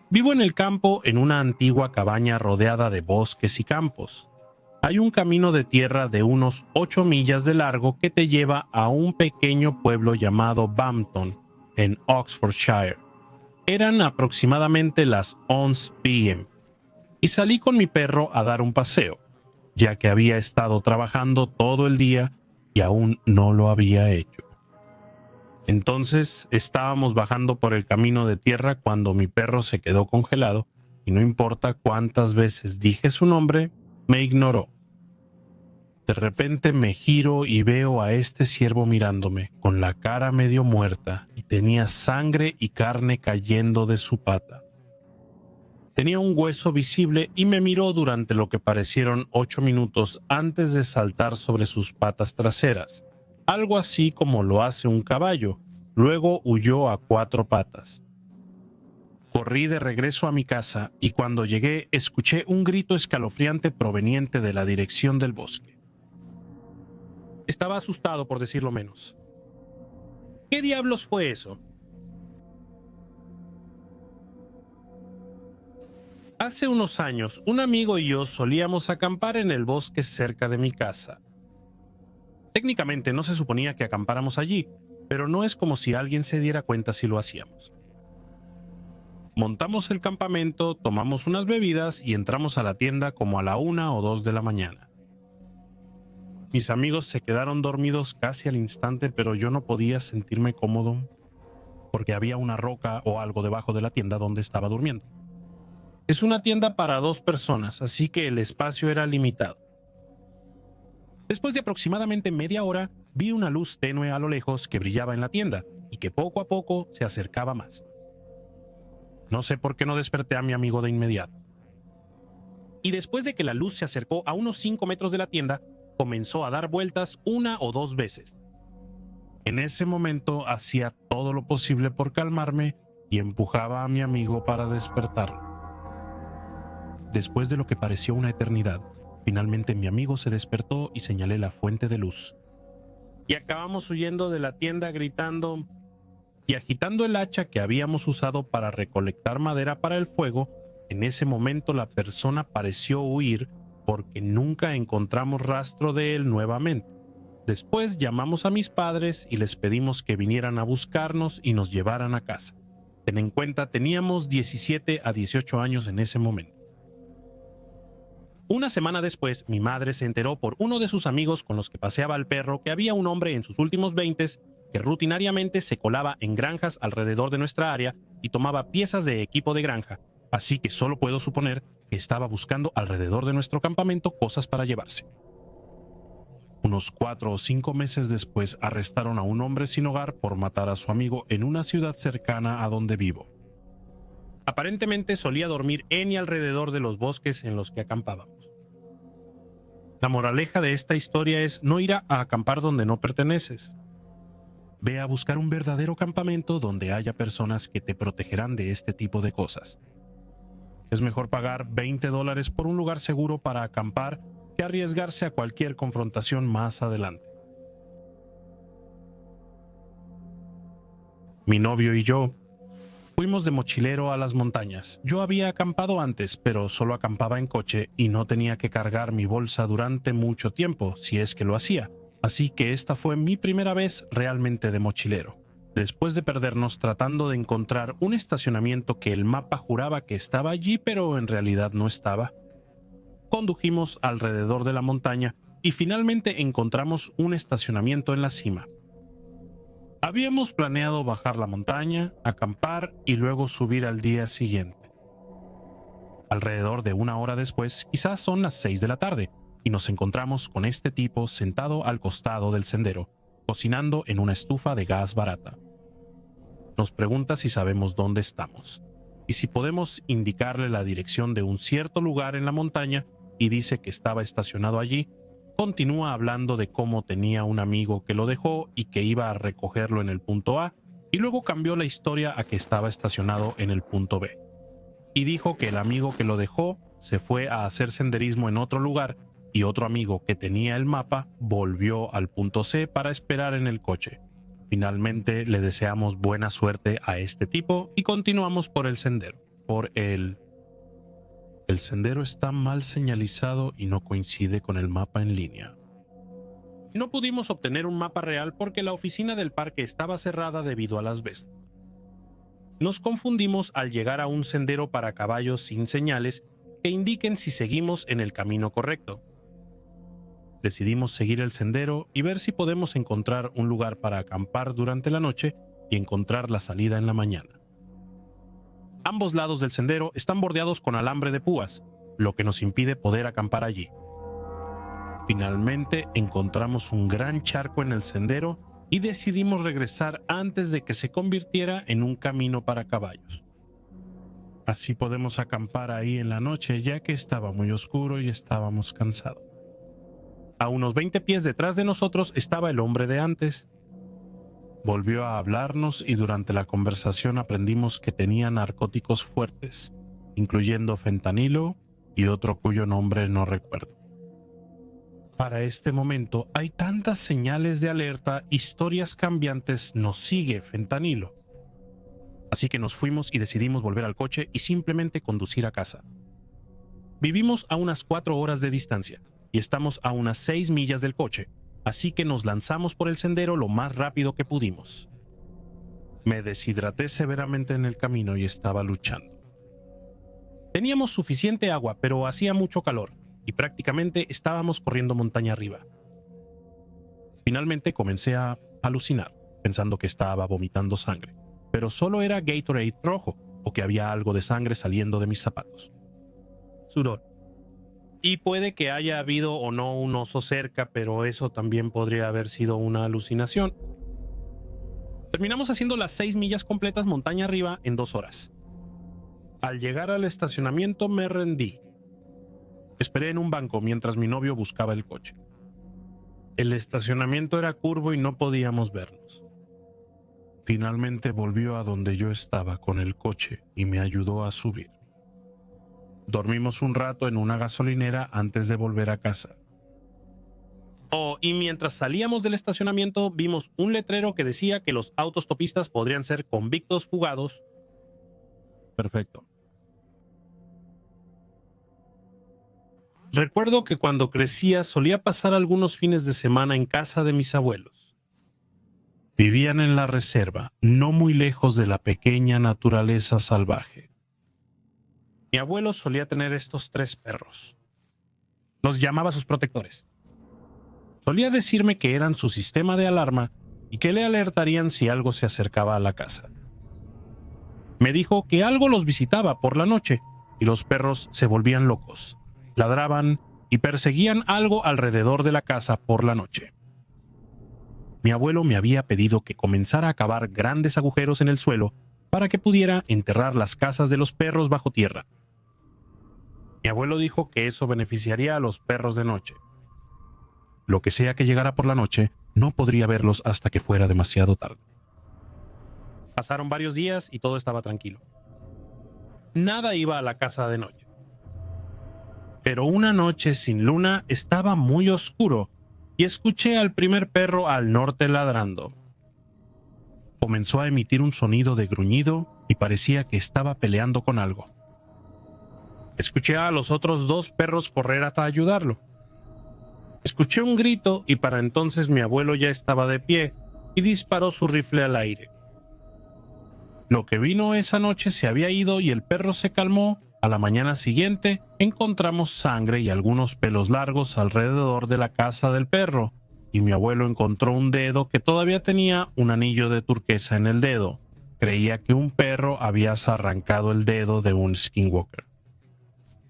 Vivo en el campo en una antigua cabaña rodeada de bosques y campos. Hay un camino de tierra de unos 8 millas de largo que te lleva a un pequeño pueblo llamado Bampton, en Oxfordshire. Eran aproximadamente las 11 p.m. y salí con mi perro a dar un paseo, ya que había estado trabajando todo el día y aún no lo había hecho. Entonces estábamos bajando por el camino de tierra cuando mi perro se quedó congelado y no importa cuántas veces dije su nombre, me ignoró. De repente me giro y veo a este ciervo mirándome, con la cara medio muerta, y tenía sangre y carne cayendo de su pata. Tenía un hueso visible y me miró durante lo que parecieron 8 minutos antes de saltar sobre sus patas traseras, algo así como lo hace un caballo. Luego huyó a 4 patas. Corrí de regreso a mi casa y cuando llegué escuché un grito escalofriante proveniente de la dirección del bosque. Estaba asustado, por decirlo menos. ¿Qué diablos fue eso? Hace unos años, un amigo y yo solíamos acampar en el bosque cerca de mi casa. Técnicamente no se suponía que acampáramos allí, pero no es como si alguien se diera cuenta si lo hacíamos. Montamos el campamento, tomamos unas bebidas y entramos a la tienda como a la 1 o 2 de la mañana. Mis amigos se quedaron dormidos casi al instante, pero yo no podía sentirme cómodo porque había una roca o algo debajo de la tienda donde estaba durmiendo. Es una tienda para 2 personas, así que el espacio era limitado. Después de aproximadamente media hora, vi una luz tenue a lo lejos que brillaba en la tienda y que poco a poco se acercaba más. No sé por qué no desperté a mi amigo de inmediato. Y después de que la luz se acercó a unos 5 metros de la tienda, comenzó a dar vueltas 1 o 2 veces. En ese momento hacía todo lo posible por calmarme y empujaba a mi amigo para despertarlo. Después de lo que pareció una eternidad, finalmente mi amigo se despertó y señalé la fuente de luz. Y acabamos huyendo de la tienda gritando y agitando el hacha que habíamos usado para recolectar madera para el fuego. En ese momento la persona pareció huir porque nunca encontramos rastro de él nuevamente. Después llamamos a mis padres y les pedimos que vinieran a buscarnos y nos llevaran a casa. Ten en cuenta, teníamos 17 a 18 años en ese momento. Una semana después, mi madre se enteró por uno de sus amigos con los que paseaba al perro que había un hombre en sus últimos 20s que rutinariamente se colaba en granjas alrededor de nuestra área y tomaba piezas de equipo de granja, así que solo puedo suponer que estaba buscando alrededor de nuestro campamento cosas para llevarse. Unos 4 o 5 meses después arrestaron a un hombre sin hogar por matar a su amigo en una ciudad cercana a donde vivo. Aparentemente solía dormir en y alrededor de los bosques en los que acampábamos. La moraleja de esta historia es no ir a acampar donde no perteneces. Ve a buscar un verdadero campamento donde haya personas que te protegerán de este tipo de cosas. Es mejor pagar $20 por un lugar seguro para acampar que arriesgarse a cualquier confrontación más adelante. Mi novio y yo fuimos de mochilero a las montañas. Yo había acampado antes, pero solo acampaba en coche y no tenía que cargar mi bolsa durante mucho tiempo, si es que lo hacía. Así que esta fue mi primera vez realmente de mochilero. Después de perdernos tratando de encontrar un estacionamiento que el mapa juraba que estaba allí, pero en realidad no estaba, condujimos alrededor de la montaña y finalmente encontramos un estacionamiento en la cima. Habíamos planeado bajar la montaña, acampar y luego subir al día siguiente. Alrededor de 1 hora después, quizás son las 6 de la tarde, y nos encontramos con este tipo sentado al costado del sendero, cocinando en una estufa de gas barata. Nos pregunta si sabemos dónde estamos, y si podemos indicarle la dirección de un cierto lugar en la montaña, y dice que estaba estacionado allí. Continúa hablando de cómo tenía un amigo que lo dejó y que iba a recogerlo en el punto A, y luego cambió la historia a que estaba estacionado en el punto B. Y dijo que el amigo que lo dejó se fue a hacer senderismo en otro lugar y otro amigo que tenía el mapa volvió al punto C para esperar en el coche. Finalmente le deseamos buena suerte a este tipo y continuamos por el sendero. El sendero está mal señalizado y no coincide con el mapa en línea. No pudimos obtener un mapa real porque la oficina del parque estaba cerrada debido al asbesto. Nos confundimos al llegar a un sendero para caballos sin señales que indiquen si seguimos en el camino correcto. Decidimos seguir el sendero y ver si podemos encontrar un lugar para acampar durante la noche y encontrar la salida en la mañana. Ambos lados del sendero están bordeados con alambre de púas, lo que nos impide poder acampar allí. Finalmente encontramos un gran charco en el sendero y decidimos regresar antes de que se convirtiera en un camino para caballos. Así podemos acampar ahí en la noche, ya que estaba muy oscuro y estábamos cansados. A unos 20 pies detrás de nosotros estaba el hombre de antes. Volvió a hablarnos y durante la conversación aprendimos que tenía narcóticos fuertes, incluyendo fentanilo y otro cuyo nombre no recuerdo. Para este momento hay tantas señales de alerta, historias cambiantes, nos sigue fentanilo. Así que nos fuimos y decidimos volver al coche y simplemente conducir a casa. Vivimos a unas 4 horas de distancia y estamos a unas 6 millas del coche, así que nos lanzamos por el sendero lo más rápido que pudimos. Me deshidraté severamente en el camino y estaba luchando. Teníamos suficiente agua, pero hacía mucho calor y prácticamente estábamos corriendo montaña arriba. Finalmente comencé a alucinar, pensando que estaba vomitando sangre, pero solo era Gatorade rojo o que había algo de sangre saliendo de mis zapatos. Sudor. Y puede que haya habido o no un oso cerca, pero eso también podría haber sido una alucinación. Terminamos haciendo las 6 millas completas montaña arriba en 2 horas. Al llegar al estacionamiento me rendí. Esperé en un banco mientras mi novio buscaba el coche. El estacionamiento era curvo y no podíamos vernos. Finalmente volvió a donde yo estaba con el coche y me ayudó a subir. Dormimos un rato en una gasolinera antes de volver a casa. Y mientras salíamos del estacionamiento vimos un letrero que decía que los autostopistas podrían ser convictos fugados. Perfecto. Recuerdo que cuando crecía solía pasar algunos fines de semana en casa de mis abuelos. Vivían en la reserva, no muy lejos de la pequeña naturaleza salvaje. Mi abuelo solía tener estos 3 perros. Los llamaba sus protectores. Solía decirme que eran su sistema de alarma y que le alertarían si algo se acercaba a la casa. Me dijo que algo los visitaba por la noche y los perros se volvían locos, ladraban y perseguían algo alrededor de la casa por la noche. Mi abuelo me había pedido que comenzara a cavar grandes agujeros en el suelo para que pudiera enterrar las casas de los perros bajo tierra. Mi abuelo dijo que eso beneficiaría a los perros de noche. Lo que sea que llegara por la noche, no podría verlos hasta que fuera demasiado tarde. Pasaron varios días y todo estaba tranquilo. Nada iba a la casa de noche. Pero una noche sin luna estaba muy oscuro y escuché al primer perro al norte ladrando. Comenzó a emitir un sonido de gruñido y parecía que estaba peleando con algo. Escuché a los otros 2 perros correr hasta ayudarlo. Escuché un grito y para entonces mi abuelo ya estaba de pie y disparó su rifle al aire. Lo que vino esa noche se había ido y el perro se calmó. A la mañana siguiente encontramos sangre y algunos pelos largos alrededor de la casa del perro, y mi abuelo encontró un dedo que todavía tenía un anillo de turquesa en el dedo. Creía que un perro había arrancado el dedo de un skinwalker.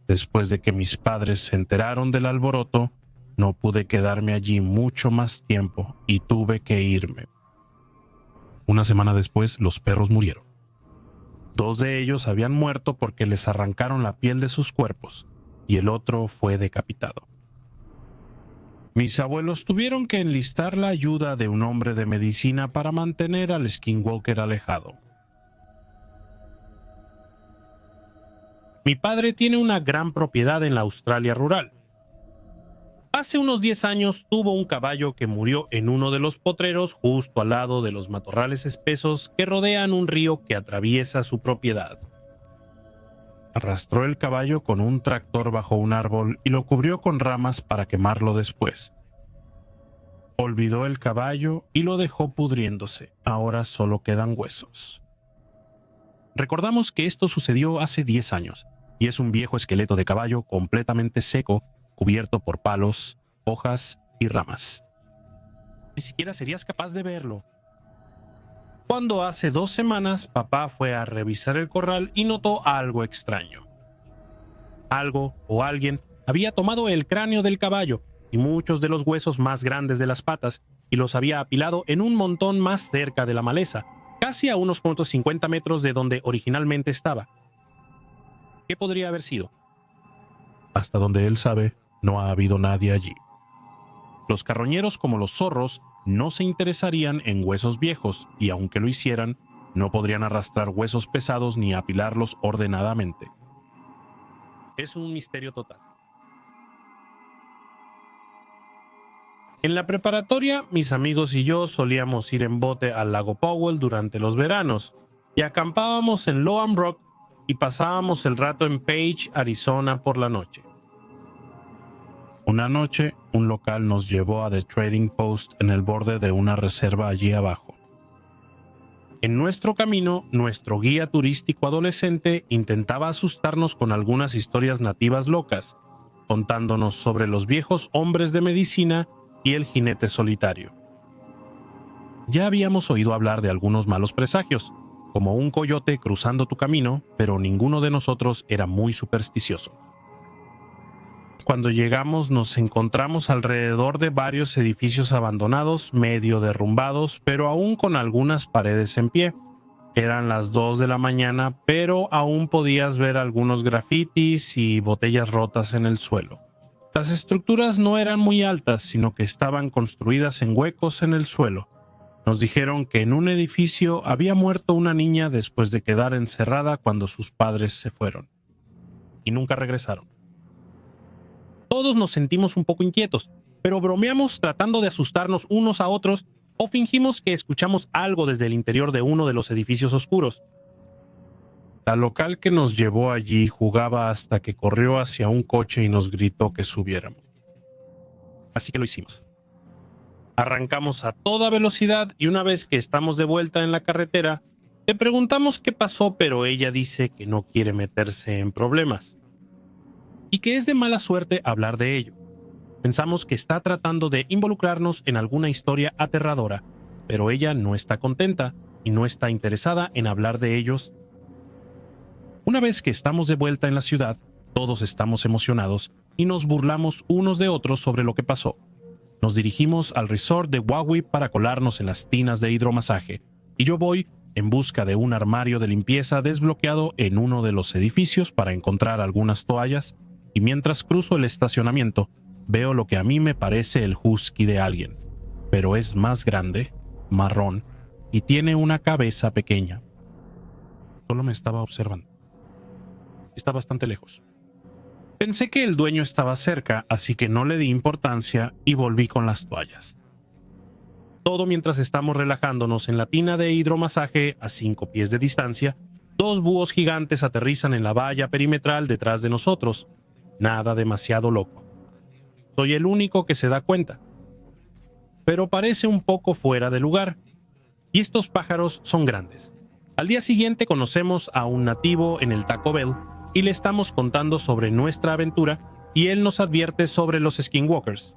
Después de que mis padres se enteraron del alboroto, no pude quedarme allí mucho más tiempo y tuve que irme. Una semana después, los perros murieron. 2 de ellos habían muerto porque les arrancaron la piel de sus cuerpos y el otro fue decapitado. Mis abuelos tuvieron que enlistar la ayuda de un hombre de medicina para mantener al skinwalker alejado. Mi padre tiene una gran propiedad en la Australia rural. Hace unos 10 años tuvo un caballo que murió en uno de los potreros justo al lado de los matorrales espesos que rodean un río que atraviesa su propiedad. Arrastró el caballo con un tractor bajo un árbol y lo cubrió con ramas para quemarlo después. Olvidó el caballo y lo dejó pudriéndose. Ahora solo quedan huesos. Recordamos que esto sucedió hace 10 años y es un viejo esqueleto de caballo completamente seco, cubierto por palos, hojas y ramas. Ni siquiera serías capaz de verlo. Cuando hace 2 semanas papá fue a revisar el corral y notó algo extraño. Algo o alguien había tomado el cráneo del caballo y muchos de los huesos más grandes de las patas y los había apilado en un montón más cerca de la maleza, casi a unos 50 metros de donde originalmente estaba. ¿Qué podría haber sido? Hasta donde él sabe, no ha habido nadie allí. Los carroñeros, como los zorros, no se interesarían en huesos viejos y aunque lo hicieran, no podrían arrastrar huesos pesados ni apilarlos ordenadamente. Es un misterio total. En la preparatoria, mis amigos y yo solíamos ir en bote al lago Powell durante los veranos y acampábamos en Lowham Rock y pasábamos el rato en Page, Arizona por la noche. Una noche, un local nos llevó a The Trading Post en el borde de una reserva allí abajo. En nuestro camino, nuestro guía turístico adolescente intentaba asustarnos con algunas historias nativas locas, contándonos sobre los viejos hombres de medicina y el jinete solitario. Ya habíamos oído hablar de algunos malos presagios, como un coyote cruzando tu camino, pero ninguno de nosotros era muy supersticioso. Cuando llegamos nos encontramos alrededor de varios edificios abandonados, medio derrumbados, pero aún con algunas paredes en pie. Eran las 2 de la mañana, pero aún podías ver algunos grafitis y botellas rotas en el suelo. Las estructuras no eran muy altas, sino que estaban construidas en huecos en el suelo. Nos dijeron que en un edificio había muerto una niña después de quedar encerrada cuando sus padres se fueron. Y nunca regresaron. Todos nos sentimos un poco inquietos, pero bromeamos tratando de asustarnos unos a otros o fingimos que escuchamos algo desde el interior de uno de los edificios oscuros. La local que nos llevó allí jugaba hasta que corrió hacia un coche y nos gritó que subiéramos. Así que lo hicimos. Arrancamos a toda velocidad y una vez que estamos de vuelta en la carretera, le preguntamos qué pasó, pero ella dice que no quiere meterse en problemas y que es de mala suerte hablar de ello. Pensamos que está tratando de involucrarnos en alguna historia aterradora, pero ella no está contenta y no está interesada en hablar de ellos. Una vez que estamos de vuelta en la ciudad, todos estamos emocionados y nos burlamos unos de otros sobre lo que pasó. Nos dirigimos al resort de Wauwee para colarnos en las tinas de hidromasaje, y yo voy en busca de un armario de limpieza desbloqueado en uno de los edificios para encontrar algunas toallas, y mientras cruzo el estacionamiento, veo lo que a mí me parece el husky de alguien, pero es más grande, marrón, y tiene una cabeza pequeña. Solo me estaba observando. Está bastante lejos. Pensé que el dueño estaba cerca, así que no le di importancia y volví con las toallas. Todo mientras estamos relajándonos en la tina de hidromasaje a 5 pies de distancia, 2 búhos gigantes aterrizan en la valla perimetral detrás de nosotros. Nada demasiado loco. Soy el único que se da cuenta. Pero parece un poco fuera de lugar. Y estos pájaros son grandes. Al día siguiente conocemos a un nativo en el Taco Bell y le estamos contando sobre nuestra aventura y él nos advierte sobre los skinwalkers.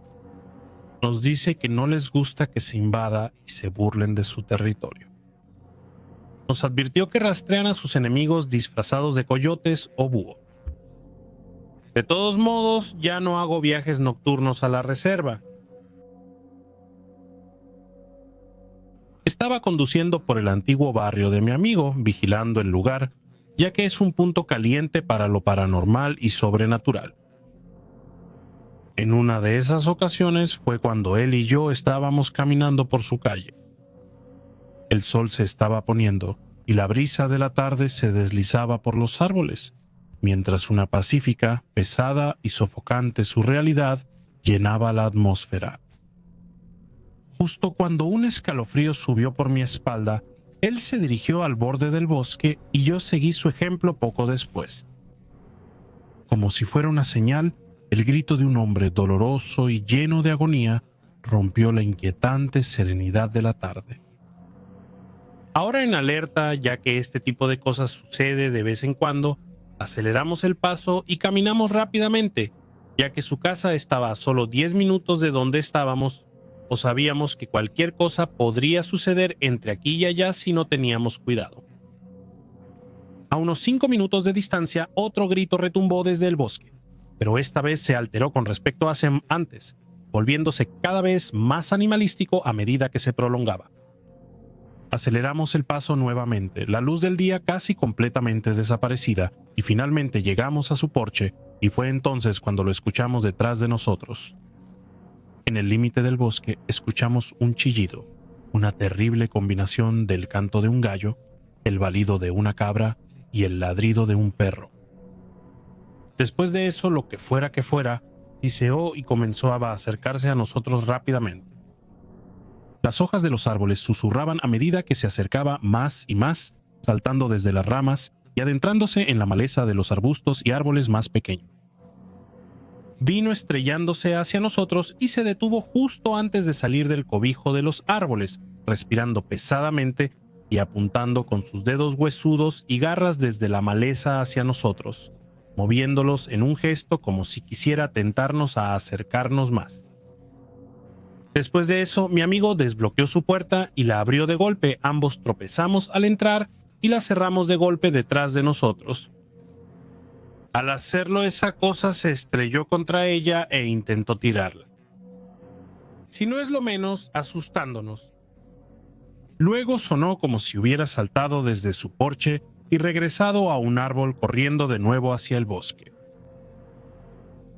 Nos dice que no les gusta que se invada y se burlen de su territorio. Nos advirtió que rastrean a sus enemigos disfrazados de coyotes o búhos. De todos modos, ya no hago viajes nocturnos a la reserva. Estaba conduciendo por el antiguo barrio de mi amigo, vigilando el lugar, ya que es un punto caliente para lo paranormal y sobrenatural. En una de esas ocasiones fue cuando él y yo estábamos caminando por su calle. El sol se estaba poniendo y la brisa de la tarde se deslizaba por los árboles, mientras una pacífica, pesada y sofocante surrealidad llenaba la atmósfera. Justo cuando un escalofrío subió por mi espalda, él se dirigió al borde del bosque y yo seguí su ejemplo poco después. Como si fuera una señal, el grito de un hombre doloroso y lleno de agonía rompió la inquietante serenidad de la tarde. Ahora en alerta, ya que este tipo de cosas sucede de vez en cuando, aceleramos el paso y caminamos rápidamente, ya que su casa estaba a solo 10 minutos de donde estábamos, o sabíamos que cualquier cosa podría suceder entre aquí y allá si no teníamos cuidado. A unos 5 minutos de distancia, otro grito retumbó desde el bosque, pero esta vez se alteró con respecto a antes, volviéndose cada vez más animalístico a medida que se prolongaba. Aceleramos el paso nuevamente, la luz del día casi completamente desaparecida, y finalmente llegamos a su porche, y fue entonces cuando lo escuchamos detrás de nosotros. En el límite del bosque escuchamos un chillido, una terrible combinación del canto de un gallo, el balido de una cabra y el ladrido de un perro. Después de eso, lo que fuera, siseó y comenzó a acercarse a nosotros rápidamente. Las hojas de los árboles susurraban a medida que se acercaba más y más, saltando desde las ramas y adentrándose en la maleza de los arbustos y árboles más pequeños. Vino estrellándose hacia nosotros y se detuvo justo antes de salir del cobijo de los árboles, respirando pesadamente y apuntando con sus dedos huesudos y garras desde la maleza hacia nosotros, moviéndolos en un gesto como si quisiera tentarnos a acercarnos más. Después de eso, mi amigo desbloqueó su puerta y la abrió de golpe. Ambos tropezamos al entrar y la cerramos de golpe detrás de nosotros. Al hacerlo, esa cosa se estrelló contra ella e intentó tirarla, si no es lo menos, asustándonos. Luego sonó como si hubiera saltado desde su porche y regresado a un árbol corriendo de nuevo hacia el bosque.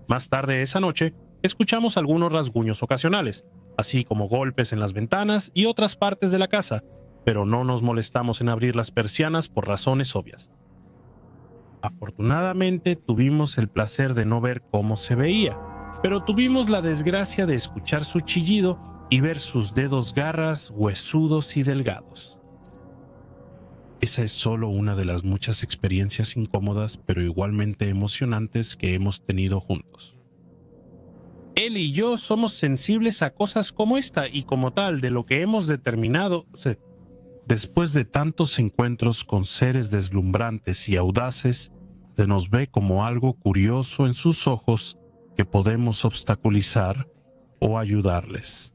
Más tarde esa noche, escuchamos algunos rasguños ocasionales, así como golpes en las ventanas y otras partes de la casa, pero no nos molestamos en abrir las persianas por razones obvias. Afortunadamente tuvimos el placer de no ver cómo se veía, pero tuvimos la desgracia de escuchar su chillido y ver sus dedos garras huesudos y delgados. Esa es solo una de las muchas experiencias incómodas pero igualmente emocionantes que hemos tenido juntos. Él y yo somos sensibles a cosas como esta y como tal de lo que hemos determinado. Después de tantos encuentros con seres deslumbrantes y audaces, se nos ve como algo curioso en sus ojos que podemos obstaculizar o ayudarles.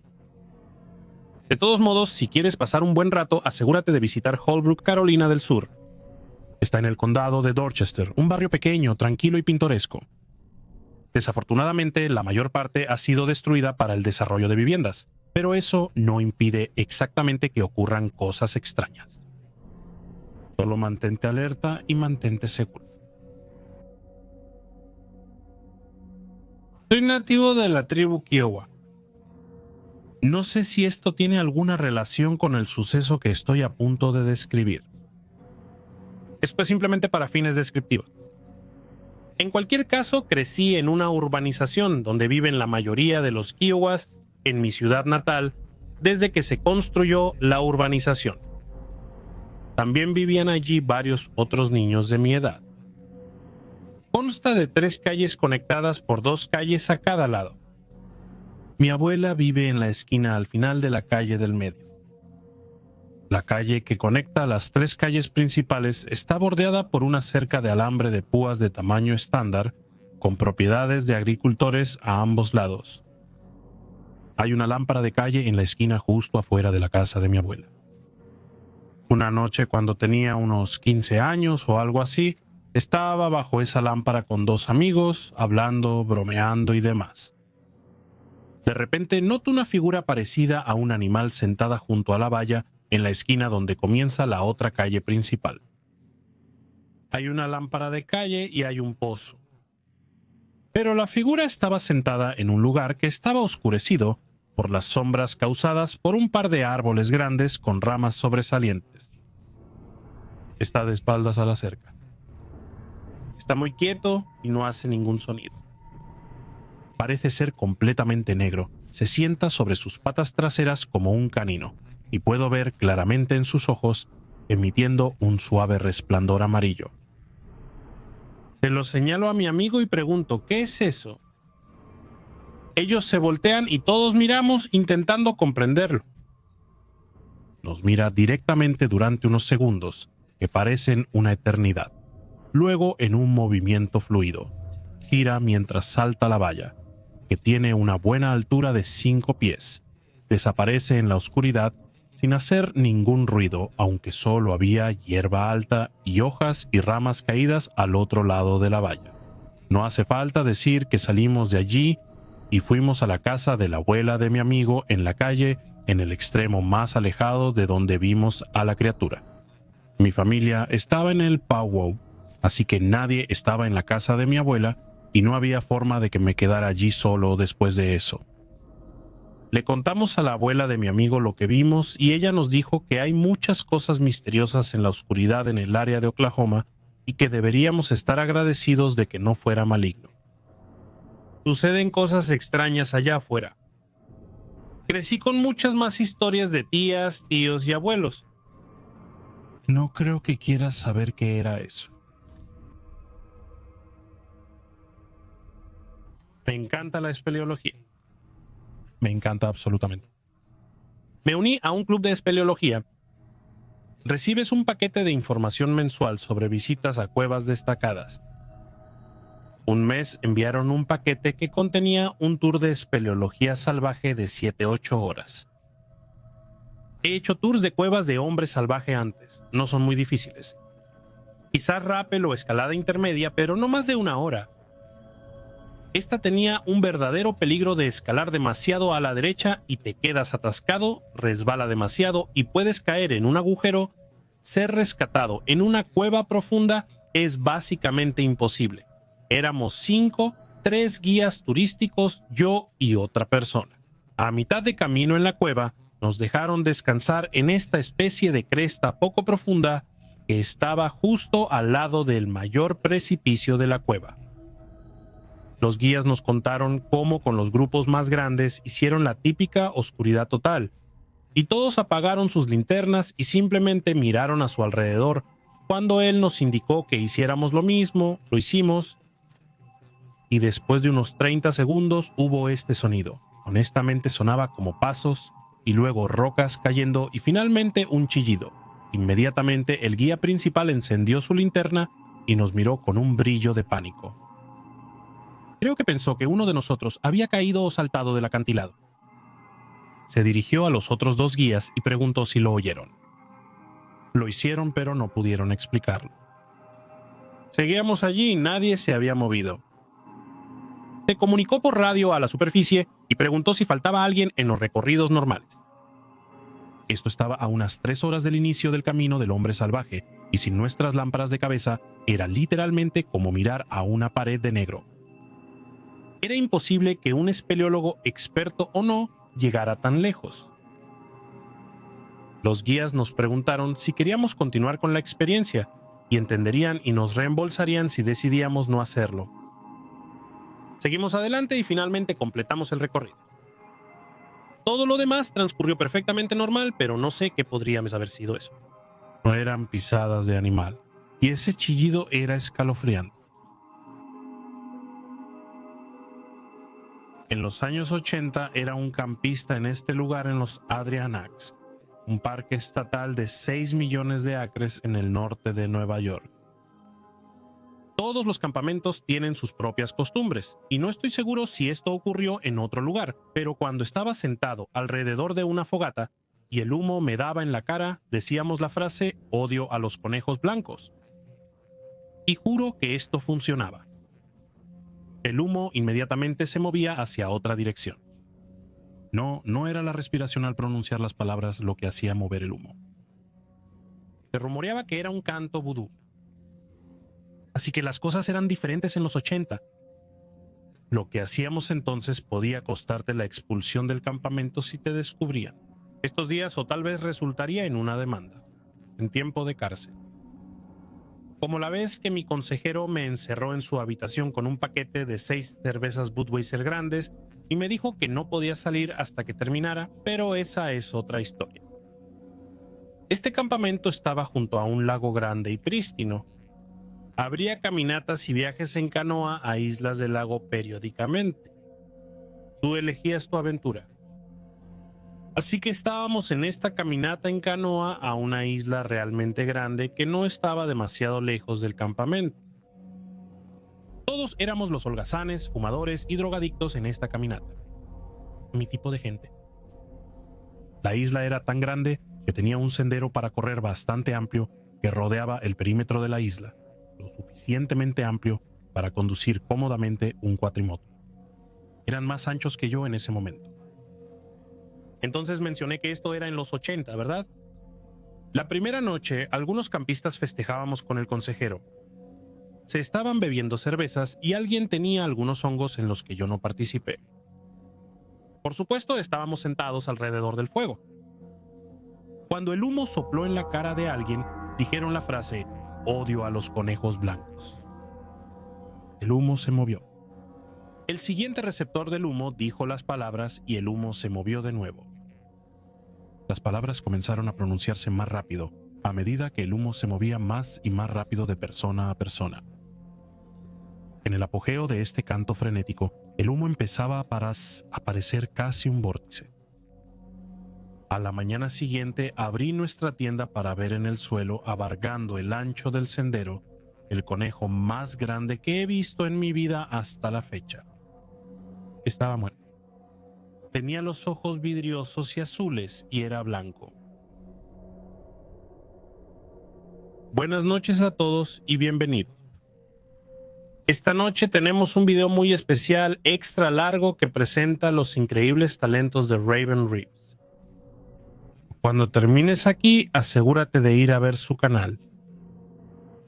De todos modos, si quieres pasar un buen rato, asegúrate de visitar Holbrook, Carolina del Sur. Está en el condado de Dorchester, un barrio pequeño, tranquilo y pintoresco. Desafortunadamente, la mayor parte ha sido destruida para el desarrollo de viviendas, pero eso no impide exactamente que ocurran cosas extrañas. Solo mantente alerta y mantente seguro. Soy nativo de la tribu Kiowa. No sé si esto tiene alguna relación con el suceso que estoy a punto de describir. Es pues simplemente para fines descriptivos. En cualquier caso, crecí en una urbanización donde viven la mayoría de los Kiowas en mi ciudad natal desde que se construyó la urbanización. También vivían allí varios otros niños de mi edad. Consta de 3 calles conectadas por 2 calles a cada lado. Mi abuela vive en la esquina al final de la calle del medio. La calle que conecta a las 3 calles principales está bordeada por una cerca de alambre de púas de tamaño estándar, con propiedades de agricultores a ambos lados. Hay una lámpara de calle en la esquina justo afuera de la casa de mi abuela. Una noche, cuando tenía unos 15 años o algo así, estaba bajo esa lámpara con 2 amigos, hablando, bromeando y demás. De repente noto una figura parecida a un animal sentada junto a la valla en la esquina donde comienza la otra calle principal. Hay una lámpara de calle y hay un pozo. Pero la figura estaba sentada en un lugar que estaba oscurecido por las sombras causadas por un par de árboles grandes con ramas sobresalientes. Está de espaldas a la cerca. Está muy quieto y no hace ningún sonido. Parece ser completamente negro. Se sienta sobre sus patas traseras como un canino, y puedo ver claramente en sus ojos, emitiendo un suave resplandor amarillo. Se lo señalo a mi amigo y pregunto, ¿qué es eso? Ellos se voltean y todos miramos intentando comprenderlo. Nos mira directamente durante unos segundos, que parecen una eternidad. Luego, en un movimiento fluido, gira mientras salta la valla, que tiene una buena altura de 5 pies. Desaparece en la oscuridad sin hacer ningún ruido, aunque solo había hierba alta y hojas y ramas caídas al otro lado de la valla. No hace falta decir que salimos de allí y fuimos a la casa de la abuela de mi amigo en la calle, en el extremo más alejado de donde vimos a la criatura. Mi familia estaba en el powwow, así que nadie estaba en la casa de mi abuela y no había forma de que me quedara allí solo después de eso. Le contamos a la abuela de mi amigo lo que vimos y ella nos dijo que hay muchas cosas misteriosas en la oscuridad en el área de Oklahoma y que deberíamos estar agradecidos de que no fuera maligno. Suceden cosas extrañas allá afuera. Crecí con muchas más historias de tías, tíos y abuelos. No creo que quieras saber qué era eso. Me encanta la espeleología. Me encanta absolutamente. Me uní a un club de espeleología. Recibes un paquete de información mensual sobre visitas a cuevas destacadas. Un mes enviaron un paquete que contenía un tour de espeleología salvaje de 7-8 horas. He hecho tours de cuevas de hombre salvaje antes, no son muy difíciles. Quizás rappel o escalada intermedia, pero no más de 1 hora. Esta tenía un verdadero peligro de escalar demasiado a la derecha y te quedas atascado, resbala demasiado y puedes caer en un agujero. Ser rescatado en una cueva profunda es básicamente imposible. Éramos 5, 3 guías turísticos, yo y otra persona. A mitad de camino en la cueva, nos dejaron descansar en esta especie de cresta poco profunda que estaba justo al lado del mayor precipicio de la cueva. Los guías nos contaron cómo con los grupos más grandes hicieron la típica oscuridad total, y todos apagaron sus linternas y simplemente miraron a su alrededor. Cuando él nos indicó que hiciéramos lo mismo, lo hicimos, y después de unos 30 segundos hubo este sonido. Honestamente sonaba como pasos, y luego rocas cayendo y finalmente un chillido. Inmediatamente el guía principal encendió su linterna y nos miró con un brillo de pánico. Creo que pensó que uno de nosotros había caído o saltado del acantilado. Se dirigió a los otros 2 guías y preguntó si lo oyeron. Lo hicieron, pero no pudieron explicarlo. Seguíamos allí y nadie se había movido. Se comunicó por radio a la superficie y preguntó si faltaba alguien en los recorridos normales. Esto estaba a unas 3 horas del inicio del camino del hombre salvaje, y sin nuestras lámparas de cabeza era literalmente como mirar a una pared de negro. Era imposible que un espeleólogo, experto o no, llegara tan lejos. Los guías nos preguntaron si queríamos continuar con la experiencia y entenderían y nos reembolsarían si decidíamos no hacerlo. Seguimos adelante y finalmente completamos el recorrido. Todo lo demás transcurrió perfectamente normal, pero no sé qué podría haber sido eso. No eran pisadas de animal, y ese chillido era escalofriante. En los años 80 era un campista en este lugar en los Adirondacks, un parque estatal de 6 millones de acres en el norte de Nueva York. Todos los campamentos tienen sus propias costumbres, y no estoy seguro si esto ocurrió en otro lugar, pero cuando estaba sentado alrededor de una fogata y el humo me daba en la cara, decíamos la frase "odio a los conejos blancos". Y juro que esto funcionaba. El humo inmediatamente se movía hacia otra dirección. No era la respiración al pronunciar las palabras lo que hacía mover el humo. Se rumoreaba que era un canto vudú. Así que las cosas eran diferentes en los 80. Lo que hacíamos entonces podía costarte la expulsión del campamento si te descubrían. Estos días o tal vez resultaría en una demanda, en tiempo de cárcel. Como la vez que mi consejero me encerró en su habitación con un paquete de 6 cervezas Budweiser grandes y me dijo que no podía salir hasta que terminara, pero esa es otra historia. Este campamento estaba junto a un lago grande y prístino. Habría caminatas y viajes en canoa a islas del lago periódicamente. Tú elegías tu aventura. Así que estábamos en esta caminata en canoa a una isla realmente grande que no estaba demasiado lejos del campamento. Todos éramos los holgazanes, fumadores y drogadictos en esta caminata. Mi tipo de gente. La isla era tan grande que tenía un sendero para correr bastante amplio que rodeaba el perímetro de la isla, lo suficientemente amplio para conducir cómodamente un cuatrimoto. Eran más anchos que yo en ese momento. Entonces mencioné que esto era en los 80, ¿verdad? La primera noche, algunos campistas festejábamos con el consejero. Se estaban bebiendo cervezas y alguien tenía algunos hongos en los que yo no participé. Por supuesto, estábamos sentados alrededor del fuego. Cuando el humo sopló en la cara de alguien, dijeron la frase: "Odio a los conejos blancos". El humo se movió. El siguiente receptor del humo dijo las palabras y el humo se movió de nuevo. Las palabras comenzaron a pronunciarse más rápido, a medida que el humo se movía más y más rápido de persona a persona. En el apogeo de este canto frenético, el humo empezaba a parecer casi un vórtice. A la mañana siguiente abrí nuestra tienda para ver en el suelo, abarcando el ancho del sendero, el conejo más grande que he visto en mi vida hasta la fecha. Estaba muerto. Tenía los ojos vidriosos y azules y era blanco. Buenas noches a todos y bienvenidos. Esta noche tenemos un video muy especial, extra largo, que presenta los increíbles talentos de Raven Reeves. Cuando termines aquí, asegúrate de ir a ver su canal.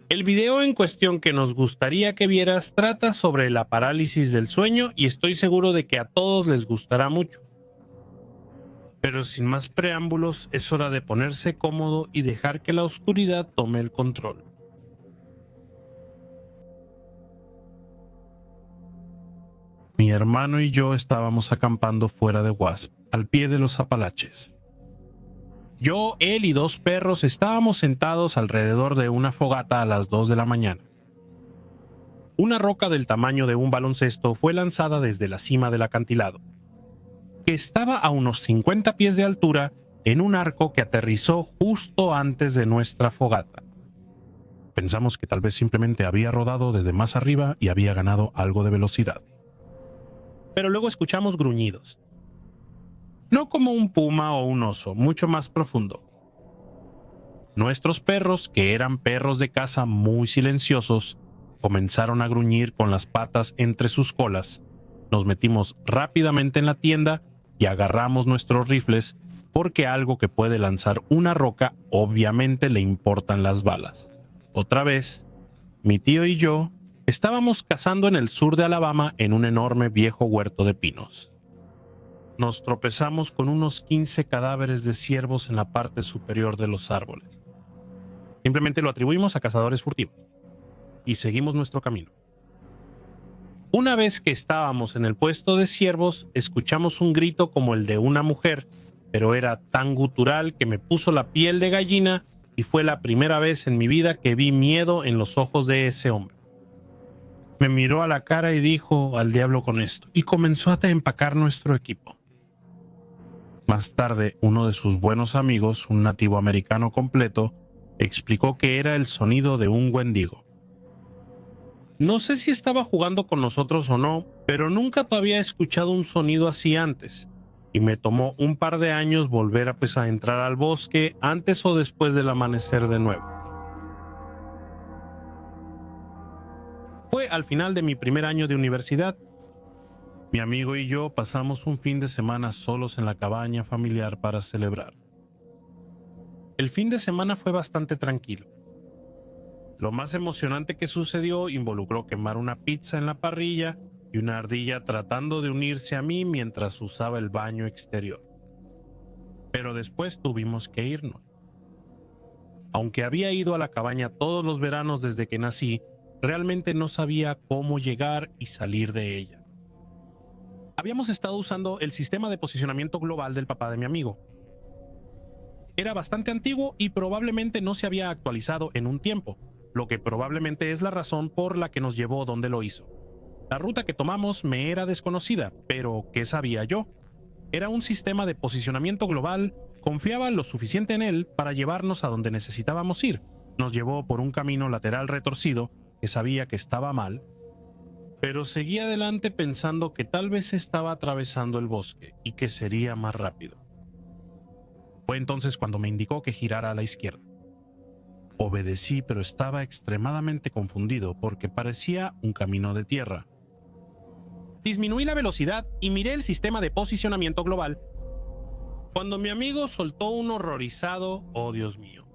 El video en cuestión que nos gustaría que vieras trata sobre la parálisis del sueño y estoy seguro de que a todos les gustará mucho. Pero sin más preámbulos, es hora de ponerse cómodo y dejar que la oscuridad tome el control. Mi hermano y yo estábamos acampando fuera de Wasp, al pie de los Apalaches. Yo, él y 2 perros estábamos sentados alrededor de una fogata a las 2 de la mañana. Una roca del tamaño de un baloncesto fue lanzada desde la cima del acantilado, que estaba a unos 50 pies de altura, en un arco que aterrizó justo antes de nuestra fogata. Pensamos que tal vez simplemente había rodado desde más arriba y había ganado algo de velocidad. Pero luego escuchamos gruñidos. No como un puma o un oso, mucho más profundo. Nuestros perros, que eran perros de caza muy silenciosos, comenzaron a gruñir con las patas entre sus colas. Nos metimos rápidamente en la tienda y agarramos nuestros rifles, porque algo que puede lanzar una roca obviamente le importan las balas. Otra vez, mi tío y yo estábamos cazando en el sur de Alabama en un enorme viejo huerto de pinos. Nos tropezamos con unos 15 cadáveres de ciervos en la parte superior de los árboles. Simplemente lo atribuimos a cazadores furtivos y seguimos nuestro camino. Una vez que estábamos en el puesto de ciervos, escuchamos un grito como el de una mujer, pero era tan gutural que me puso la piel de gallina y fue la primera vez en mi vida que vi miedo en los ojos de ese hombre. Me miró a la cara y dijo: "Al diablo con esto", y comenzó a empacar nuestro equipo. Más tarde, uno de sus buenos amigos, un nativo americano completo, explicó que era el sonido de un wendigo. No sé si estaba jugando con nosotros o no, pero nunca había escuchado un sonido así antes, y me tomó un par de años volver a entrar al bosque antes o después del amanecer de nuevo. Fue al final de mi primer año de universidad. Mi amigo y yo pasamos un fin de semana solos en la cabaña familiar para celebrar. El fin de semana fue bastante tranquilo. Lo más emocionante que sucedió involucró quemar una pizza en la parrilla y una ardilla tratando de unirse a mí mientras usaba el baño exterior. Pero después tuvimos que irnos. Aunque había ido a la cabaña todos los veranos desde que nací, realmente no sabía cómo llegar y salir de ella. Habíamos estado usando el sistema de posicionamiento global del papá de mi amigo. Era bastante antiguo y probablemente no se había actualizado en un tiempo, lo que probablemente es la razón por la que nos llevó donde lo hizo. La ruta que tomamos me era desconocida, pero ¿qué sabía yo? Era un sistema de posicionamiento global, confiaba lo suficiente en él para llevarnos a donde necesitábamos ir. Nos llevó por un camino lateral retorcido que sabía que estaba mal, pero seguí adelante pensando que tal vez estaba atravesando el bosque y que sería más rápido. Fue entonces cuando me indicó que girara a la izquierda. Obedecí, pero estaba extremadamente confundido porque parecía un camino de tierra. Disminuí la velocidad y miré el sistema de posicionamiento global, cuando mi amigo soltó un horrorizado "oh Dios mío".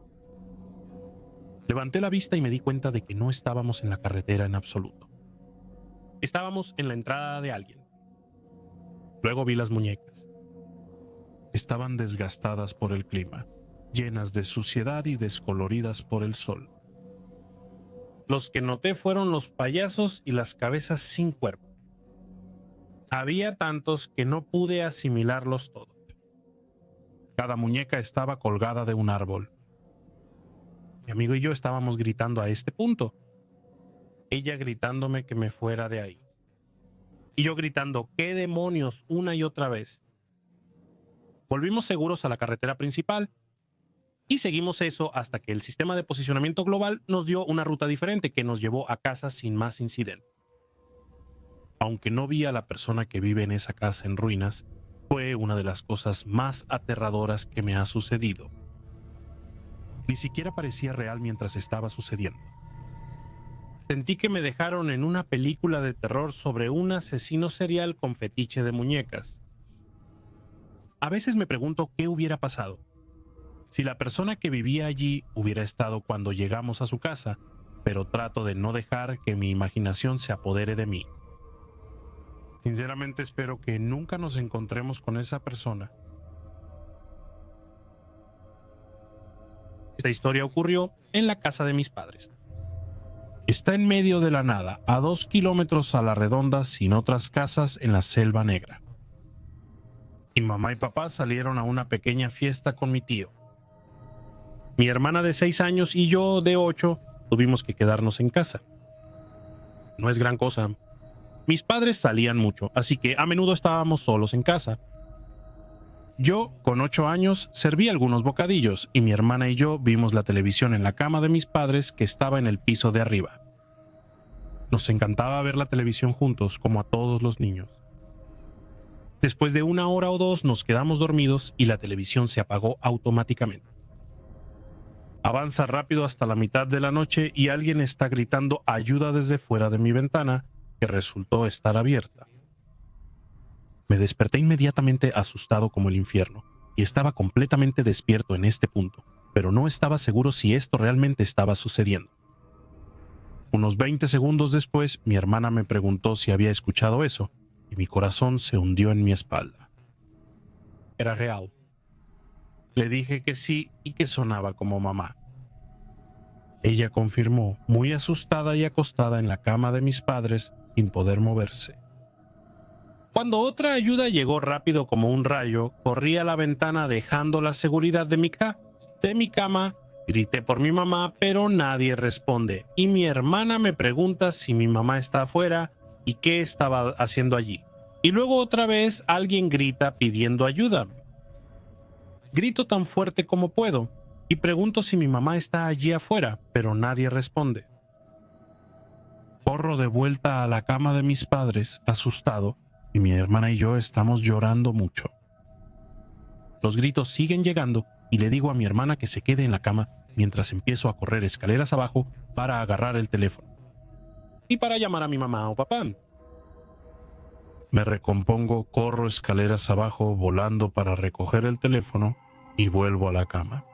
Levanté la vista y me di cuenta de que no estábamos en la carretera en absoluto. Estábamos en la entrada de alguien. Luego vi las muñecas. Estaban desgastadas por el clima, llenas de suciedad y descoloridas por el sol. Los que noté fueron los payasos y las cabezas sin cuerpo. Había tantos que no pude asimilarlos todos. Cada muñeca estaba colgada de un árbol. Mi amigo y yo estábamos gritando a este punto. Ella gritándome que me fuera de ahí. Y yo gritando, ¿qué demonios? Una y otra vez. Volvimos seguros a la carretera principal y seguimos eso hasta que el sistema de posicionamiento global nos dio una ruta diferente que nos llevó a casa sin más incidente. Aunque no vi a la persona que vive en esa casa en ruinas, fue una de las cosas más aterradoras que me ha sucedido. Ni siquiera parecía real mientras estaba sucediendo. Sentí que me dejaron en una película de terror sobre un asesino serial con fetiche de muñecas. A veces me pregunto qué hubiera pasado si la persona que vivía allí hubiera estado cuando llegamos a su casa, pero trato de no dejar que mi imaginación se apodere de mí. Sinceramente espero que nunca nos encontremos con esa persona. Esta historia ocurrió en la casa de mis padres. Está en medio de la nada, a 2 kilómetros a la redonda, sin otras casas en la Selva Negra. Mi mamá y papá salieron a una pequeña fiesta con mi tío. Mi hermana de 6 años y yo de 8 tuvimos que quedarnos en casa. No es gran cosa. Mis padres salían mucho, así que a menudo estábamos solos en casa. Yo, con 8 años, serví algunos bocadillos y mi hermana y yo vimos la televisión en la cama de mis padres que estaba en el piso de arriba. Nos encantaba ver la televisión juntos, como a todos los niños. Después de 1 hora o 2 nos quedamos dormidos y la televisión se apagó automáticamente. Avanza rápido hasta la mitad de la noche y alguien está gritando ayuda desde fuera de mi ventana, que resultó estar abierta. Me desperté inmediatamente asustado como el infierno y estaba completamente despierto en este punto, pero no estaba seguro si esto realmente estaba sucediendo. Unos 20 segundos después, mi hermana me preguntó si había escuchado eso y mi corazón se hundió en mi espalda. Era real. Le dije que sí y que sonaba como mamá. Ella confirmó, muy asustada y acostada en la cama de mis padres, sin poder moverse. Cuando otra ayuda llegó rápido como un rayo, corrí a la ventana dejando la seguridad de mi cama, grité por mi mamá, pero nadie responde, y mi hermana me pregunta si mi mamá está afuera y qué estaba haciendo allí. Y luego otra vez alguien grita pidiendo ayuda. Grito tan fuerte como puedo y pregunto si mi mamá está allí afuera, pero nadie responde. Corro de vuelta a la cama de mis padres, asustado, y mi hermana y yo estamos llorando mucho. Los gritos siguen llegando y le digo a mi hermana que se quede en la cama mientras empiezo a correr escaleras abajo para agarrar el teléfono y para llamar a mi mamá o papá. Me recompongo, corro escaleras abajo volando para recoger el teléfono y vuelvo a la cama.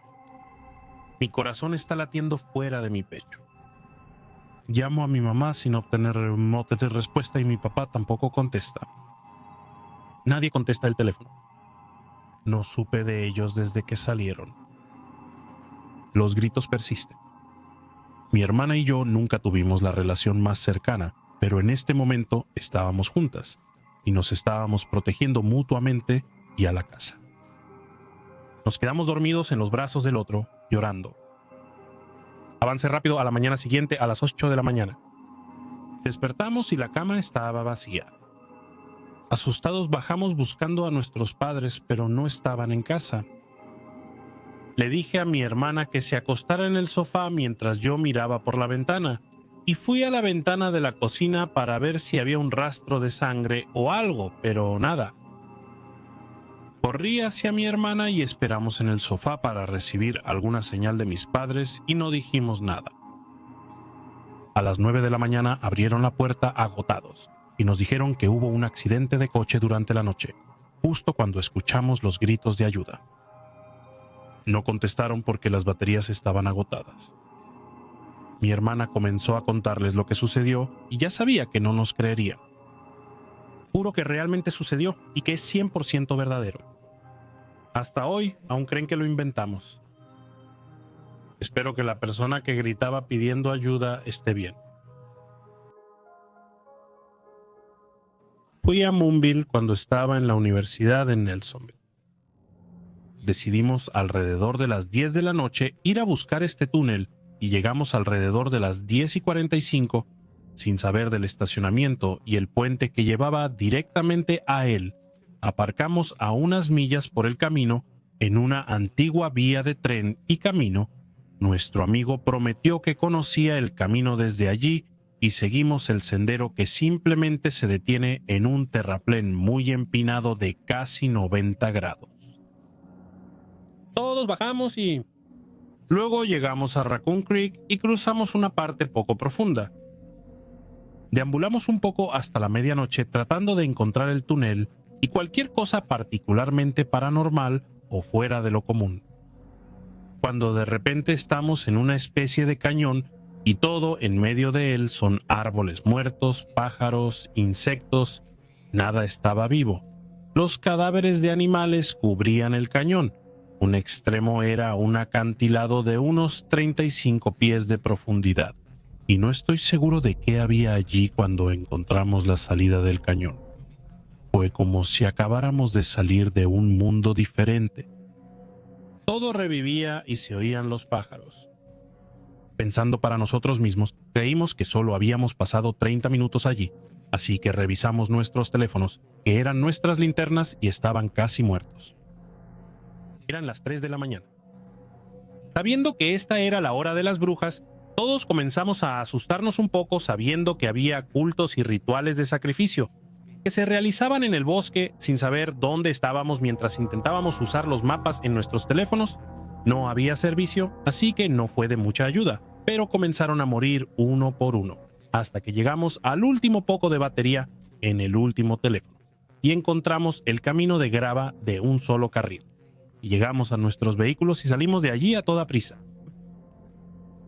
Mi corazón está latiendo fuera de mi pecho. Llamo a mi mamá sin obtener respuesta y mi papá tampoco contesta. Nadie contesta el teléfono. No supe de ellos desde que salieron. Los gritos persisten. Mi hermana y yo nunca tuvimos la relación más cercana, pero en este momento estábamos juntas y nos estábamos protegiendo mutuamente y a la casa. Nos quedamos dormidos en los brazos del otro, llorando. Avancé rápido a la mañana siguiente a las 8 de la mañana. Despertamos y la cama estaba vacía. Asustados bajamos buscando a nuestros padres, pero no estaban en casa. Le dije a mi hermana que se acostara en el sofá mientras yo miraba por la ventana, y fui a la ventana de la cocina para ver si había un rastro de sangre o algo, pero nada. Corrí hacia mi hermana y esperamos en el sofá para recibir alguna señal de mis padres y no dijimos nada. A las 9 de la mañana abrieron la puerta agotados y nos dijeron que hubo un accidente de coche durante la noche, justo cuando escuchamos los gritos de ayuda. No contestaron porque las baterías estaban agotadas. Mi hermana comenzó a contarles lo que sucedió y ya sabía que no nos creerían. Juro que realmente sucedió y que es 100% verdadero. Hasta hoy aún creen que lo inventamos. Espero que la persona que gritaba pidiendo ayuda esté bien. Fui a Moonville cuando estaba en la universidad en Nelsonville. Decidimos alrededor de las 10 de la noche ir a buscar este túnel y llegamos alrededor de las 10:45 sin saber del estacionamiento y el puente que llevaba directamente a él. Aparcamos a unas millas por el camino en una antigua vía de tren y camino. Nuestro amigo prometió que conocía el camino desde allí y seguimos el sendero que simplemente se detiene en un terraplén muy empinado de casi 90 grados. Todos bajamos y luego llegamos a Raccoon Creek y cruzamos una parte poco profunda. Deambulamos un poco hasta la medianoche tratando de encontrar el túnel y cualquier cosa particularmente paranormal o fuera de lo común. Cuando de repente estamos en una especie de cañón y todo en medio de él son árboles muertos, pájaros, insectos, nada estaba vivo. Los cadáveres de animales cubrían el cañón. Un extremo era un acantilado de unos 35 pies de profundidad, y no estoy seguro de qué había allí cuando encontramos la salida del cañón. Fue como si acabáramos de salir de un mundo diferente. Todo revivía y se oían los pájaros. Pensando para nosotros mismos, creímos que solo habíamos pasado 30 minutos allí, así que revisamos nuestros teléfonos, que eran nuestras linternas y estaban casi muertos. Eran las 3 de la mañana. Sabiendo que esta era la hora de las brujas, todos comenzamos a asustarnos un poco sabiendo que había cultos y rituales de sacrificio que se realizaban en el bosque sin saber dónde estábamos mientras intentábamos usar los mapas en nuestros teléfonos. No había servicio, así que no fue de mucha ayuda, pero comenzaron a morir uno por uno, hasta que llegamos al último poco de batería en el último teléfono y encontramos el camino de grava de un solo carril. Y llegamos a nuestros vehículos y salimos de allí a toda prisa.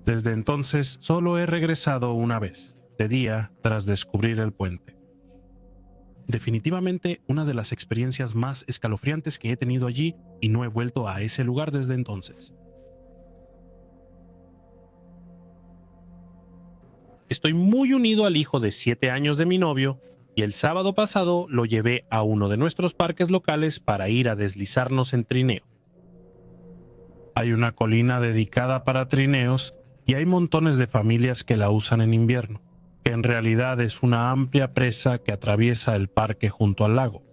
Desde entonces solo he regresado una vez, de día, tras descubrir el puente. Definitivamente una de las experiencias más escalofriantes que he tenido allí y no he vuelto a ese lugar desde entonces. Estoy muy unido al hijo de 7 años de mi novio y el sábado pasado lo llevé a uno de nuestros parques locales para ir a deslizarnos en trineo. Hay una colina dedicada para trineos y hay montones de familias que la usan en invierno, que en realidad es una amplia presa que atraviesa el parque junto al lago.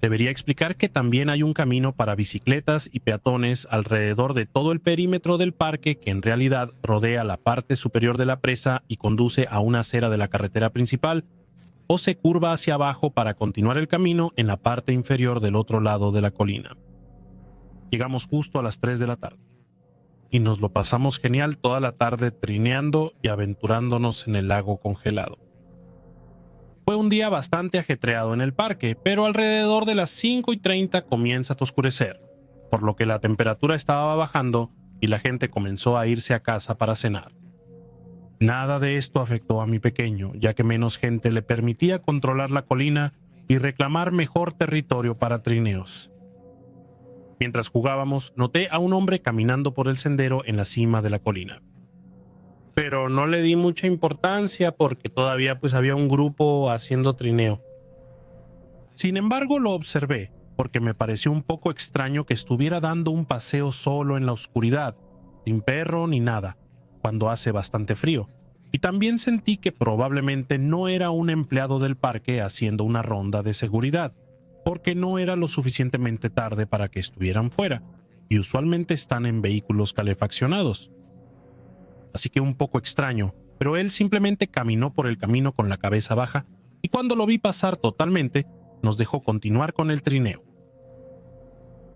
Debería explicar que también hay un camino para bicicletas y peatones alrededor de todo el perímetro del parque que en realidad rodea la parte superior de la presa y conduce a una acera de la carretera principal, o se curva hacia abajo para continuar el camino en la parte inferior del otro lado de la colina. Llegamos justo a las 3 de la tarde. Y nos lo pasamos genial toda la tarde trineando y aventurándonos en el lago congelado. Fue un día bastante ajetreado en el parque, pero alrededor de las 5:30 comienza a oscurecer, por lo que la temperatura estaba bajando y la gente comenzó a irse a casa para cenar. Nada de esto afectó a mi pequeño, ya que menos gente le permitía controlar la colina y reclamar mejor territorio para trineos. Mientras jugábamos, noté a un hombre caminando por el sendero en la cima de la colina. Pero no le di mucha importancia porque todavía había un grupo haciendo trineo. Sin embargo, lo observé porque me pareció un poco extraño que estuviera dando un paseo solo en la oscuridad, sin perro ni nada, cuando hace bastante frío. Y también sentí que probablemente no era un empleado del parque haciendo una ronda de seguridad, porque no era lo suficientemente tarde para que estuvieran fuera, y usualmente están en vehículos calefaccionados. Así que un poco extraño, pero él simplemente caminó por el camino con la cabeza baja, y cuando lo vi pasar totalmente, nos dejó continuar con el trineo.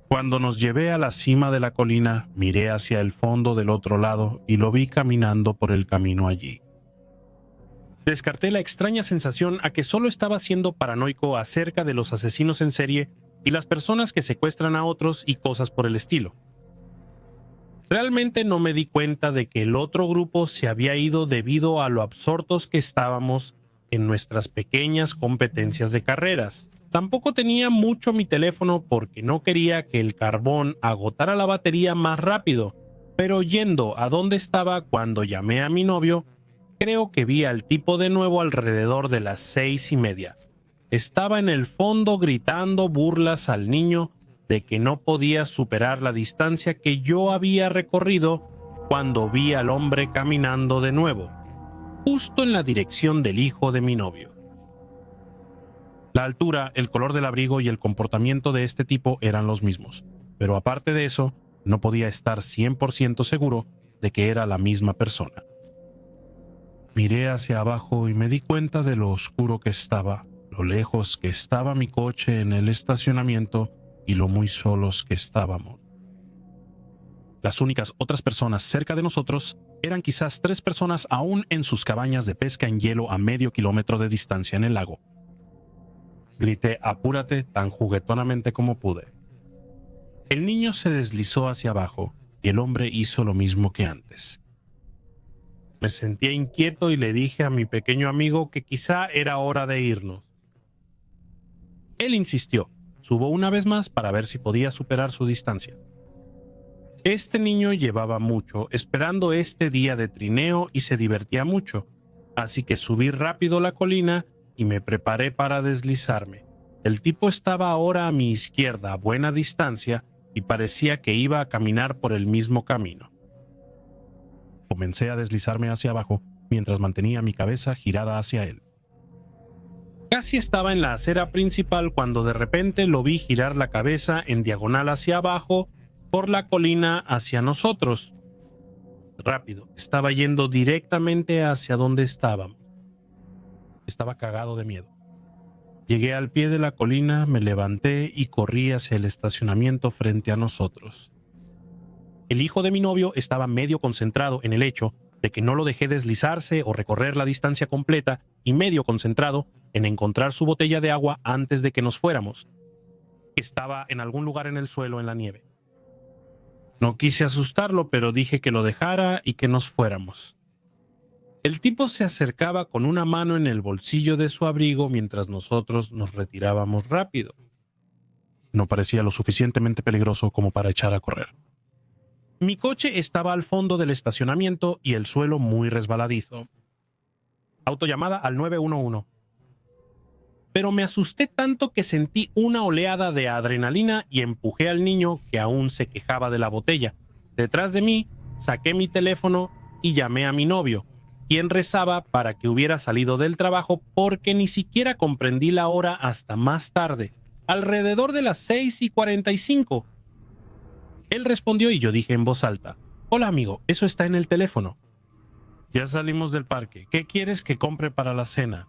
Cuando nos llevé a la cima de la colina, miré hacia el fondo del otro lado y lo vi caminando por el camino allí. Descarté la extraña sensación a que solo estaba siendo paranoico acerca de los asesinos en serie y las personas que secuestran a otros y cosas por el estilo. Realmente no me di cuenta de que el otro grupo se había ido debido a lo absortos que estábamos en nuestras pequeñas competencias de carreras. Tampoco tenía mucho mi teléfono porque no quería que el carbón agotara la batería más rápido, pero yendo a donde estaba cuando llamé a mi novio, creo que vi al tipo de nuevo alrededor de las 6:30. Estaba en el fondo gritando burlas al niño de que no podía superar la distancia que yo había recorrido cuando vi al hombre caminando de nuevo, justo en la dirección del hijo de mi novio. La altura, el color del abrigo y el comportamiento de este tipo eran los mismos, pero aparte de eso, no podía estar 100% seguro de que era la misma persona. Miré hacia abajo y me di cuenta de lo oscuro que estaba, lo lejos que estaba mi coche en el estacionamiento y lo muy solos que estábamos. Las únicas otras personas cerca de nosotros eran quizás 3 personas aún en sus cabañas de pesca en hielo a medio kilómetro de distancia en el lago. Grité apúrate tan juguetonamente como pude. El niño se deslizó hacia abajo y el hombre hizo lo mismo que antes. Me sentía inquieto y le dije a mi pequeño amigo que quizá era hora de irnos. Él insistió, subió una vez más para ver si podía superar su distancia. Este niño llevaba mucho esperando este día de trineo y se divertía mucho, así que subí rápido la colina y me preparé para deslizarme. El tipo estaba ahora a mi izquierda a buena distancia y parecía que iba a caminar por el mismo camino. Comencé a deslizarme hacia abajo mientras mantenía mi cabeza girada hacia él. Casi estaba en la acera principal cuando de repente lo vi girar la cabeza en diagonal hacia abajo por la colina hacia nosotros. Rápido, estaba yendo directamente hacia donde estábamos. Estaba cagado de miedo. Llegué al pie de la colina, me levanté y corrí hacia el estacionamiento frente a nosotros. El hijo de mi novio estaba medio concentrado en el hecho de que no lo dejé deslizarse o recorrer la distancia completa y medio concentrado en encontrar su botella de agua antes de que nos fuéramos. Estaba en algún lugar en el suelo en la nieve. No quise asustarlo, pero dije que lo dejara y que nos fuéramos. El tipo se acercaba con una mano en el bolsillo de su abrigo mientras nosotros nos retirábamos rápido. No parecía lo suficientemente peligroso como para echar a correr. Mi coche estaba al fondo del estacionamiento y el suelo muy resbaladizo. Autollamada al 911. Pero me asusté tanto que sentí una oleada de adrenalina y empujé al niño que aún se quejaba de la botella. Detrás de mí, saqué mi teléfono y llamé a mi novio, quien rezaba para que hubiera salido del trabajo porque ni siquiera comprendí la hora hasta más tarde, alrededor de las 6:45. Él respondió y yo dije en voz alta, «Hola amigo, eso está en el teléfono». «Ya salimos del parque. ¿Qué quieres que compre para la cena?»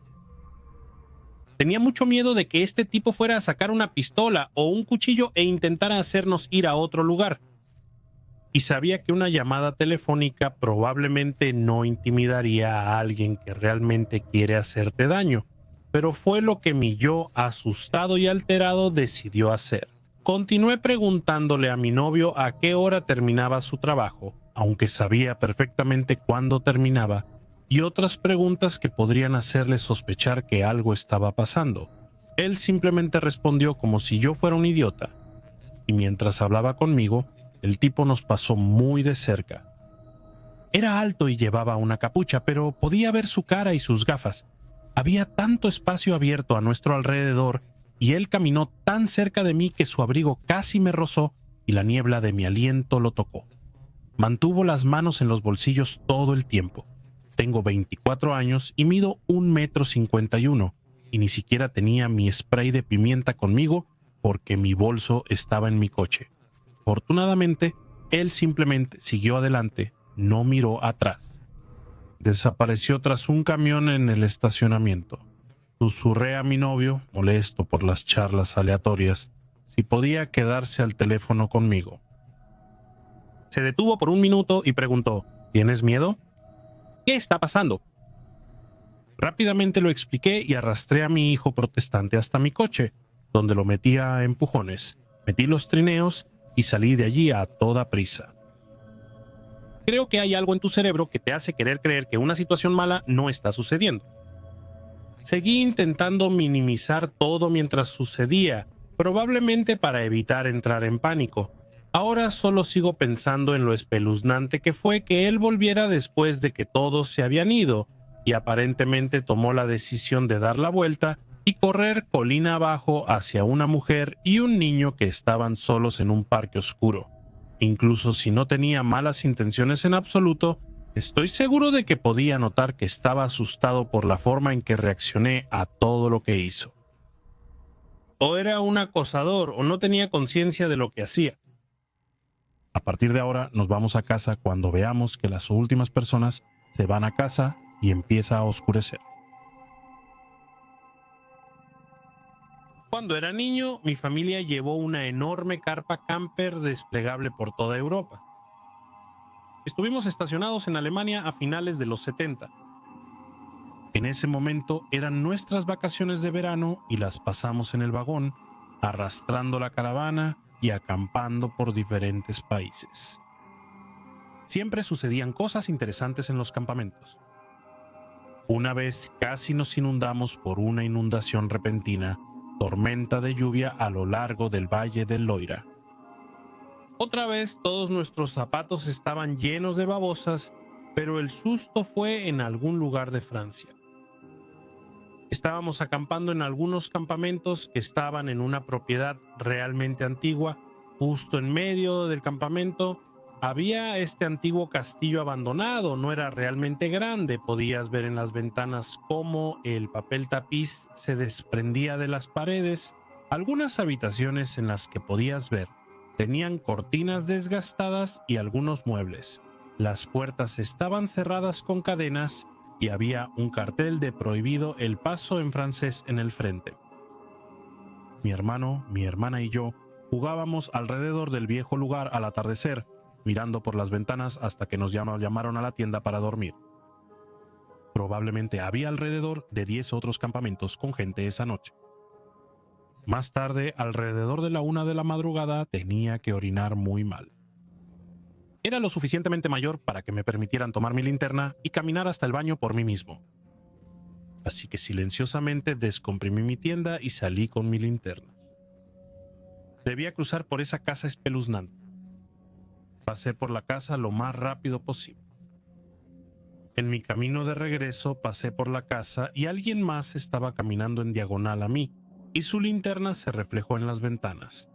Tenía mucho miedo de que este tipo fuera a sacar una pistola o un cuchillo e intentara hacernos ir a otro lugar. Y sabía que una llamada telefónica probablemente no intimidaría a alguien que realmente quiere hacerte daño, pero fue lo que mi yo, asustado y alterado, decidió hacer. Continué preguntándole a mi novio a qué hora terminaba su trabajo, aunque sabía perfectamente cuándo terminaba, y otras preguntas que podrían hacerle sospechar que algo estaba pasando. Él simplemente respondió como si yo fuera un idiota, y mientras hablaba conmigo, el tipo nos pasó muy de cerca. Era alto y llevaba una capucha, pero podía ver su cara y sus gafas. Había tanto espacio abierto a nuestro alrededor y él caminó tan cerca de mí que su abrigo casi me rozó y la niebla de mi aliento lo tocó. Mantuvo las manos en los bolsillos todo el tiempo. Tengo 24 años y mido 1,51 m y ni siquiera tenía mi spray de pimienta conmigo porque mi bolso estaba en mi coche. Afortunadamente, él simplemente siguió adelante, no miró atrás. Desapareció tras un camión en el estacionamiento. Susurré a mi novio, molesto por las charlas aleatorias, si podía quedarse al teléfono conmigo. Se detuvo por un minuto y preguntó, ¿tienes miedo? ¿Qué está pasando? Rápidamente lo expliqué y arrastré a mi hijo protestante hasta mi coche, donde lo metí a empujones, metí los trineos y salí de allí a toda prisa. Creo que hay algo en tu cerebro que te hace querer creer que una situación mala no está sucediendo. Seguí intentando minimizar todo mientras sucedía, probablemente para evitar entrar en pánico. Ahora solo sigo pensando en lo espeluznante que fue que él volviera después de que todos se habían ido, y aparentemente tomó la decisión de dar la vuelta y correr colina abajo hacia una mujer y un niño que estaban solos en un parque oscuro. Incluso si no tenía malas intenciones en absoluto, estoy seguro de que podía notar que estaba asustado por la forma en que reaccioné a todo lo que hizo. O era un acosador o no tenía conciencia de lo que hacía. A partir de ahora nos vamos a casa cuando veamos que las últimas personas se van a casa y empieza a oscurecer. Cuando era niño, mi familia llevó una enorme carpa camper desplegable por toda Europa. Estuvimos estacionados en Alemania a finales de los 70. En ese momento eran nuestras vacaciones de verano y las pasamos en el vagón, arrastrando la caravana y acampando por diferentes países. Siempre sucedían cosas interesantes en los campamentos. Una vez casi nos inundamos por una inundación repentina, tormenta de lluvia a lo largo del Valle del Loira. Otra vez todos nuestros zapatos estaban llenos de babosas, pero el susto fue en algún lugar de Francia. Estábamos acampando en algunos campamentos que estaban en una propiedad realmente antigua. Justo en medio del campamento había este antiguo castillo abandonado. No era realmente grande, podías ver en las ventanas cómo el papel tapiz se desprendía de las paredes. Algunas habitaciones en las que podías ver tenían cortinas desgastadas y algunos muebles. Las puertas estaban cerradas con cadenas y había un cartel de prohibido el paso en francés en el frente. Mi hermano, mi hermana y yo jugábamos alrededor del viejo lugar al atardecer, mirando por las ventanas hasta que nos llamaron a la tienda para dormir. Probablemente había alrededor de 10 otros campamentos con gente esa noche. Más tarde, alrededor de la 1 de la madrugada, tenía que orinar muy mal. Era lo suficientemente mayor para que me permitieran tomar mi linterna y caminar hasta el baño por mí mismo. Así que silenciosamente descomprimí mi tienda y salí con mi linterna. Debía cruzar por esa casa espeluznante. Pasé por la casa lo más rápido posible. En mi camino de regreso pasé por la casa y alguien más estaba caminando en diagonal a mí, y su linterna se reflejó en las ventanas.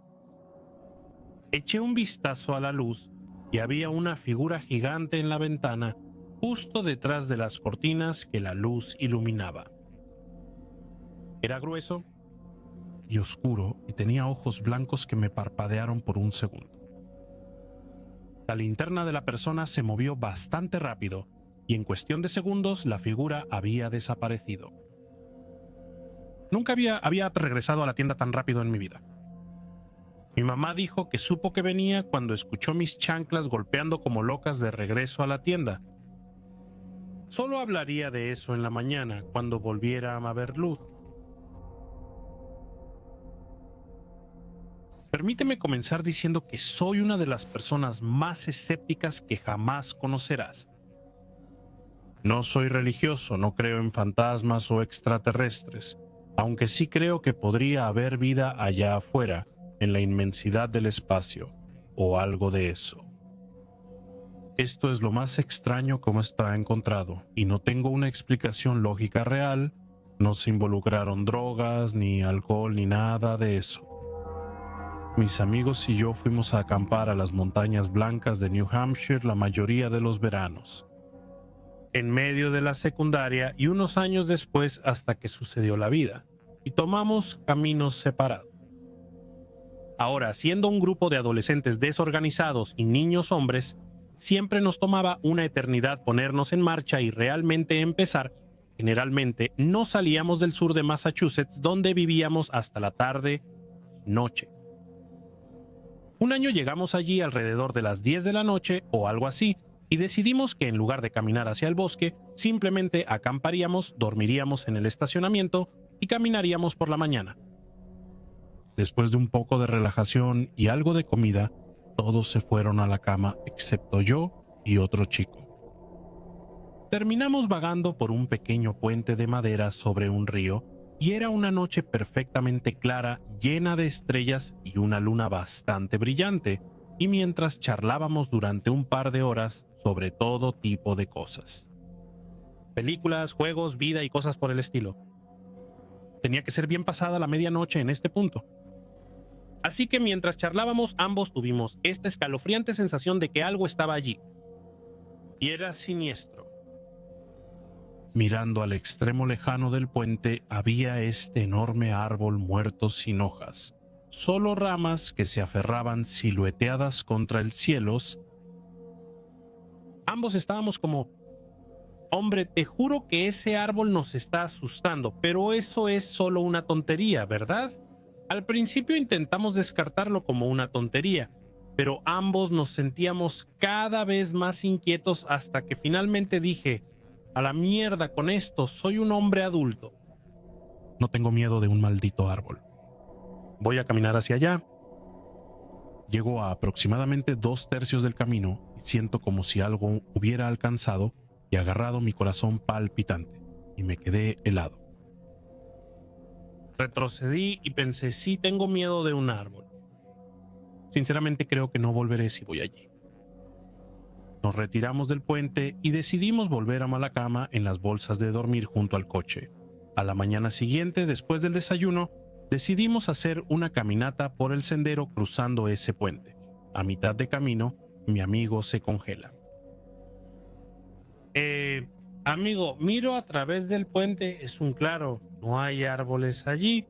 Eché un vistazo a la luz y había una figura gigante en la ventana, justo detrás de las cortinas que la luz iluminaba. Era grueso y oscuro y tenía ojos blancos que me parpadearon por un segundo. La linterna de la persona se movió bastante rápido y en cuestión de segundos la figura había desaparecido. Nunca había regresado a la tienda tan rápido en mi vida. Mi mamá dijo que supo que venía cuando escuchó mis chanclas golpeando como locas de regreso a la tienda. Solo hablaría de eso en la mañana, cuando volviera a ver luz. Permíteme comenzar diciendo que soy una de las personas más escépticas que jamás conocerás. No soy religioso, no creo en fantasmas o extraterrestres, aunque sí creo que podría haber vida allá afuera, en la inmensidad del espacio, o algo de eso. Esto es lo más extraño como está encontrado, y no tengo una explicación lógica real. No se involucraron drogas, ni alcohol, ni nada de eso. Mis amigos y yo fuimos a acampar a las montañas blancas de New Hampshire la mayoría de los veranos, en medio de la secundaria y unos años después hasta que sucedió la vida, y tomamos caminos separados. Ahora, siendo un grupo de adolescentes desorganizados y niños hombres, siempre nos tomaba una eternidad ponernos en marcha y realmente empezar. Generalmente no salíamos del sur de Massachusetts, donde vivíamos hasta la tarde-noche. Un año llegamos allí alrededor de las 10 de la noche o algo así, y decidimos que en lugar de caminar hacia el bosque, simplemente acamparíamos, dormiríamos en el estacionamiento y caminaríamos por la mañana. Después de un poco de relajación y algo de comida, todos se fueron a la cama excepto yo y otro chico. Terminamos vagando por un pequeño puente de madera sobre un río y era una noche perfectamente clara, llena de estrellas y una luna bastante brillante, y mientras charlábamos durante un par de horas sobre todo tipo de cosas. Películas, juegos, vida y cosas por el estilo. Tenía que ser bien pasada la medianoche en este punto. Así que mientras charlábamos ambos tuvimos esta escalofriante sensación de que algo estaba allí. Y era siniestro. Mirando al extremo lejano del puente había este enorme árbol muerto sin hojas, solo ramas que se aferraban silueteadas contra el cielo. Ambos estábamos como: hombre, te juro que ese árbol nos está asustando, pero eso es solo una tontería, ¿verdad? Al principio intentamos descartarlo como una tontería, pero ambos nos sentíamos cada vez más inquietos hasta que finalmente dije: a la mierda con esto, soy un hombre adulto. No tengo miedo de un maldito árbol. Voy a caminar hacia allá. Llego a aproximadamente 2/3 del camino y siento como si algo hubiera alcanzado y agarrado mi corazón palpitante, y me quedé helado. Retrocedí y pensé: sí tengo miedo de un árbol. Sinceramente creo que no volveré si voy allí. Nos retiramos del puente y decidimos volver a Malacama en las bolsas de dormir junto al coche. A la mañana siguiente, después del desayuno, decidimos hacer una caminata por el sendero cruzando ese puente. A mitad de camino, mi amigo se congela. Amigo, miro a través del puente, es un claro, no hay árboles allí.